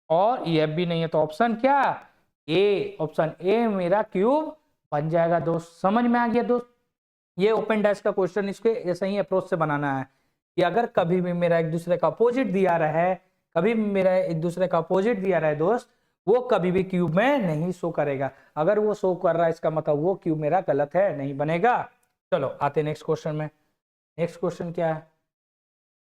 और EF भी नहीं है, तो ऑप्शन क्या, ए, ऑप्शन ए मेरा क्यूब बन जाएगा दोस्त। समझ में आ गया दोस्त, ये ओपन डैश का क्वेश्चन इसके ऐसा ही अप्रोच से बनाना है कि अगर कभी भी मेरा एक दूसरे का अपोजिट दिया रहा है, कभी भी मेरा एक दूसरे का अपोजिट दिया रहा है दोस्त, वो कभी भी क्यूब में नहीं शो करेगा, अगर वो शो कर रहा है इसका मतलब वो क्यूब मेरा गलत है, नहीं बनेगा। चलो आते नेक्स्ट क्वेश्चन में। नेक्स्ट क्वेश्चन क्या है,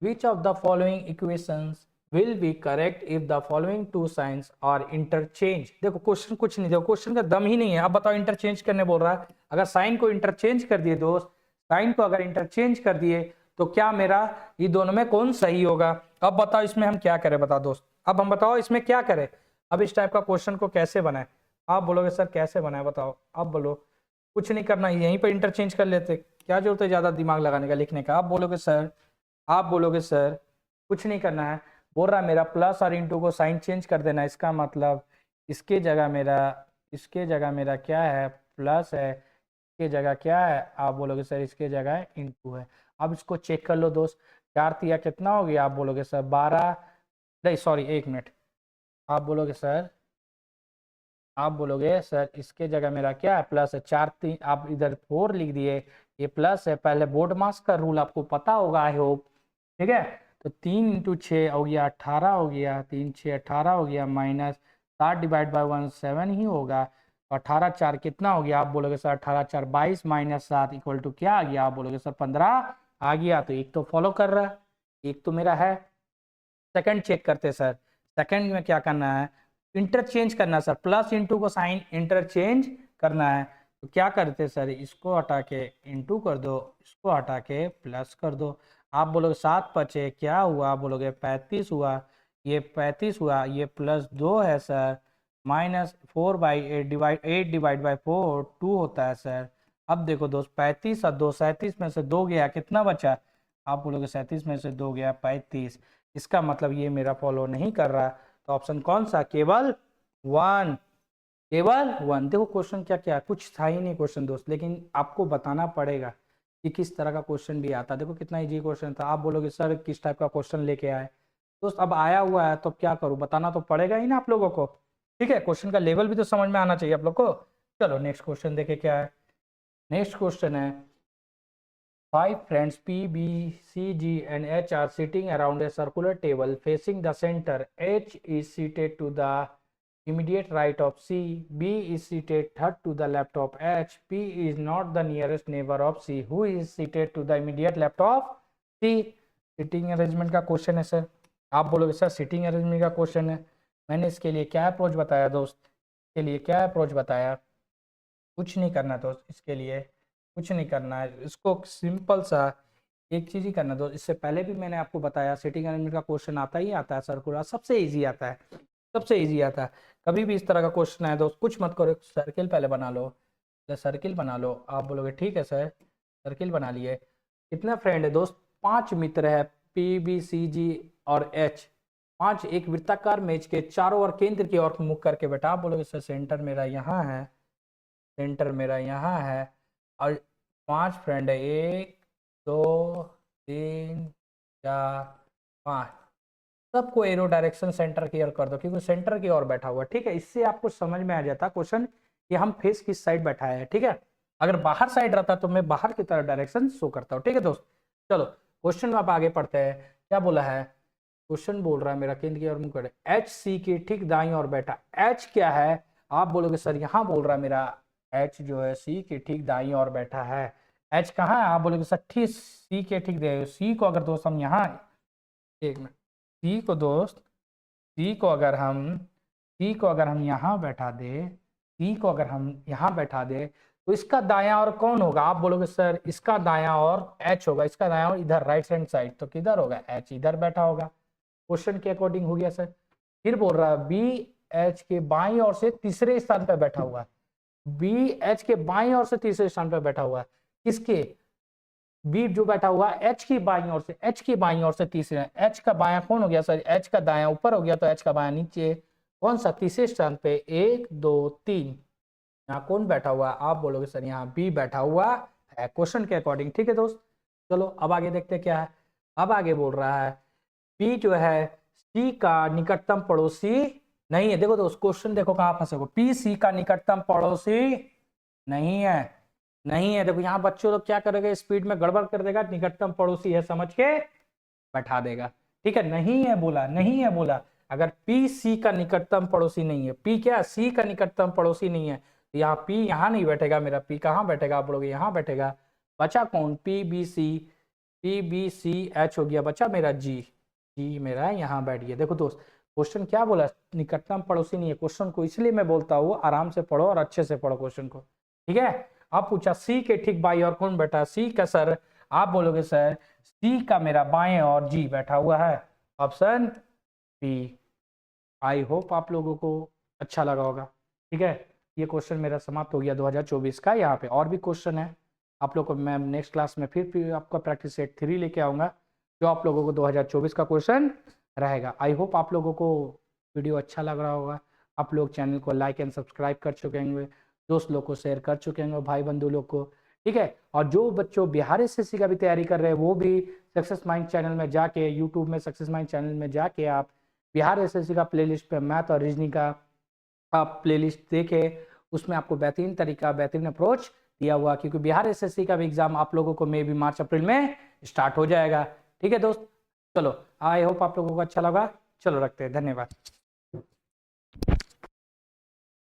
which of the following equations will be correct if the following two signs are interchange। देखो क्वेश्चन कुछ नहीं, देखो क्वेश्चन का दम ही नहीं है, अब बताओ इंटरचेंज करने बोल रहा है, अगर साइन को इंटरचेंज कर दिए दोस्त, साइन को अगर इंटरचेंज कर दिए तो क्या मेरा ये दोनों में कौन सही होगा। अब बताओ इसमें हम क्या करें, बताओ दोस्त, अब हम बताओ इसमें क्या करें, अब इस टाइप का क्वेश्चन को कैसे बनाए। आप बोलोगे सर कैसे बनाए बताओ, अब बोलो, कुछ नहीं करना, यहीं पर इंटरचेंज कर लेते, क्या जरूरत है ज्यादा दिमाग लगाने का लिखने का। आप बोलोगे सर कुछ नहीं करना है, बोल रहा मेरा प्लस और इंटू को साइन चेंज कर देना, इसका मतलब इसके जगह मेरा क्या है, प्लस है, इसके जगह क्या है, आप बोलोगे सर इसके जगह इंटू है। अब इसको चेक कर लो दोस्त, 4 तिया कितना हो गया, आप बोलोगे सर 12, नहीं सॉरी 1 मिनट, आप बोलोगे सर इसके जगह मेरा क्या है, प्लस है, 4 3, आप इधर 4 लिख दिए, ये प्लस है, पहले बोर्ड मास का रूल आपको पता होगा आई होप, ठीक है। तो 3 इंटू 6 हो गया 18 हो गया, 3 6 18 हो गया, माइनस 7 डिवाइड बाई 1 7 ही होगा, तो 18 4 कितना हो गया, आप बोलोगे सर 18 4 22 माइनस 7 इक्वल टू क्या आ गया, आप बोलोगे सर 15 आ गया, तो एक तो फॉलो कर रहा है, एक तो मेरा है। सेकंड चेक करते सर, सेकंड में क्या करना है, इंटरचेंज करना है सर, प्लस इंटू को साइन इंटरचेंज करना है, तो क्या करते सर, इसको हटा के इंटू कर दो, इसको हटा के प्लस कर दो। आप बोलोगे 7 5 क्या हुआ, आप बोलोगे 35 हुआ, ये 35 हुआ, ये प्लस 2 है सर, माइनस 8 डिवाइड बाई 4 2 होता है सर। अब देखो दोस्त 35 और 2 37 में से 2 गया, कितना बचा, आप बोलोगे 37 में से 2 गया 35, इसका मतलब ये मेरा फॉलो नहीं कर रहा, तो ऑप्शन कौन सा, केवल 1, केवल 1। देखो क्वेश्चन क्या क्या, कुछ था ही नहीं क्वेश्चन दोस्त, लेकिन आपको बताना पड़ेगा कि किस तरह का क्वेश्चन भी आता है। देखो कितना इजी क्वेश्चन था, आप बोलोगे सर किस टाइप का क्वेश्चन लेके आए दोस्त, अब आया हुआ है तो क्या करूँ, बताना तो पड़ेगा ही ना आप लोगों को, ठीक है, क्वेश्चन का लेवल भी तो समझ में आना चाहिए आप लोग को। चलो नेक्स्ट क्वेश्चन देखे क्या है, नेक्स्ट क्वेश्चन है 5 friends P, B, C, G and H are sitting around a circular table facing the center. H is seated to the immediate right of C, B is seated third to the left of H, P is not the nearest neighbor of C, who is seated to the immediate left of C। Sitting arrangement का क्वेश्चन है सर, आप बोलोगे सर सिटिंग अरेंजमेंट का क्वेश्चन है, मैंने इसके लिए क्या अप्रोच बताया दोस्त, इसके लिए क्या अप्रोच बताया, कुछ नहीं करना दोस्त, इसके लिए कुछ नहीं करना है, इसको सिंपल सा एक चीज ही करना दोस्त, इससे पहले भी मैंने आपको बताया सिटिंग अरेंजमेंट का क्वेश्चन आता ही आता है, सर्कुलर सबसे इजी आता है, सबसे इजी आता है। कभी भी इस तरह का क्वेश्चन है दोस्त कुछ मत करो, सर्किल पहले बना लो, सर्किल बना लो, आप बोलोगे ठीक है सर सर्किल बना लिए। कितना फ्रेंड है दोस्त, 5 मित्र है, पी बी सी जी और एच, 5 एक वृत्ताकार मेज के चारों ओर केंद्र की ओर मुख करके बैठा, आप बोलोगे सर सेंटर मेरा यहाँ है, सेंटर मेरा यहाँ है, और 5 फ्रेंड है, 1 2 3 4 5, सबको एरो डायरेक्शन सेंटर की ओर कर दो, क्योंकि सेंटर की ओर बैठा हुआ, ठीक है। इससे आपको समझ में आ जाता क्वेश्चन कि हम फेस किस साइड बैठा है, ठीक है। अगर बाहर साइड रहता तो मैं बाहर की तरफ डायरेक्शन शो करता हूँ, ठीक है दोस्त। चलो क्वेश्चन में आप आगे पढ़ते हैं, क्या बोला है, क्वेश्चन बोल रहा है मेरा केंद्र की ओर मुंह करे, एच सी के ठीक दाईं ओर बैठा। एच क्या है, आप बोलोगे सर यहाँ बोल रहा है मेरा एच जो है सी के ठीक दाईं ओर बैठा है। एच कहाँ है, आप बोलोगे सर ठीक सी के ठीक दे, सी को अगर दोस्त हम यहाँ, एक मिनट, सी को दोस्त, सी को अगर हम यहाँ बैठा दे, सी को अगर हम यहाँ बैठा दे तो इसका दायां और कौन होगा, आप बोलोगे सर इसका दायां और एच होगा, इसका दायां और इधर राइट हैंड साइड, तो किधर होगा, एच इधर बैठा होगा। क्वेश्चन के अकॉर्डिंग हो गया सर। फिर बोल रहा है बी एच के बाईं ओर से तीसरे स्थान पर बैठा हुआ है, बी एच के बाईं ओर से तीसरे स्थान पर बैठा हुआ है, किसके, बी जो बैठा हुआ है एच की बाईं ओर से, एच की बाईं ओर से तीसरे, एच का बायां कौन हो गया सर, एच का दायां ऊपर हो गया तो एच का बायां नीचे, कौन सा, तीसरे स्थान पे, 1 2 3, यहाँ कौन बैठा हुआ है, आप बोलोगे सर यहाँ बी बैठा हुआ है क्वेश्चन के अकॉर्डिंग। ठीक है दोस्त, चलो अब आगे देखते हैं क्या है। अब आगे बोल रहा है पी जो है सी का निकटतम पड़ोसी नहीं है। देखो दोस्त क्वेश्चन देखो कहाँ फंसे हो, पी सी का निकटतम पड़ोसी नहीं है, नहीं है। देखो यहाँ बच्चों लोग क्या करेगा, स्पीड में गड़बड़ कर देगा, निकटतम पड़ोसी है समझ के बैठा देगा। ठीक है, नहीं है बोला, नहीं है बोला। अगर पी सी का निकटतम पड़ोसी नहीं है, पी क्या सी का निकटतम पड़ोसी नहीं है, तो यहाँ पी यहाँ नहीं बैठेगा, मेरा पी कहाँ बैठेगा, आप बोलोगे यहाँ बैठेगा। बचा कौन, पी बी सी एच हो गया, बचा मेरा जी, जी मेरा यहाँ बैठ गया। देखो दोस्त क्वेश्चन क्या बोला, निकटतम पड़ोसी नहीं है। क्वेश्चन को इसलिए मैं बोलता हूँ आराम से पढ़ो और अच्छे से पढ़ो क्वेश्चन को। ठीक है, आप पूछा सी के ठीक बाई और कौन बैठा, सी का सर, आप बोलोगे सर सी का मेरा बाएं और जी बैठा हुआ है, ऑप्शन बी। आई होप आप लोगों को अच्छा लगा होगा। ठीक है, ये क्वेश्चन मेरा समाप्त हो गया 2024 का। यहाँ पे और भी क्वेश्चन है, आप लोग को मैं नेक्स्ट क्लास में फिर आपका प्रैक्टिस सेट 3 लेके आऊँगा, जो आप लोगों को 2024 का क्वेश्चन रहेगा। आई होप आप लोगों को वीडियो अच्छा लग रहा होगा। आप लोग चैनल को लाइक एंड सब्सक्राइब कर चुके होंगे, दोस्त लोग को शेयर कर चुके होंगे, भाई बंधु लोग को। ठीक है, और जो बच्चों बिहार एसएससी का भी तैयारी कर रहे हैं वो भी सक्सेस माइंड चैनल में जाके, यूट्यूब में सक्सेस माइंड चैनल में जाके आप बिहार एसएससी का प्लेलिस्ट पे मैथ और रीजनिंग का आप प्लेलिस्ट देखे, उसमें आपको बेहतरीन तरीका, बेहतरीन अप्रोच दिया हुआ, क्योंकि बिहार एसएससी का भी एग्जाम आप लोगों को मे भी मार्च अप्रैल में स्टार्ट हो जाएगा। ठीक है दोस्त, चलो आई होप आप लोगों को अच्छा लगा, चलो रखते हैं, धन्यवाद।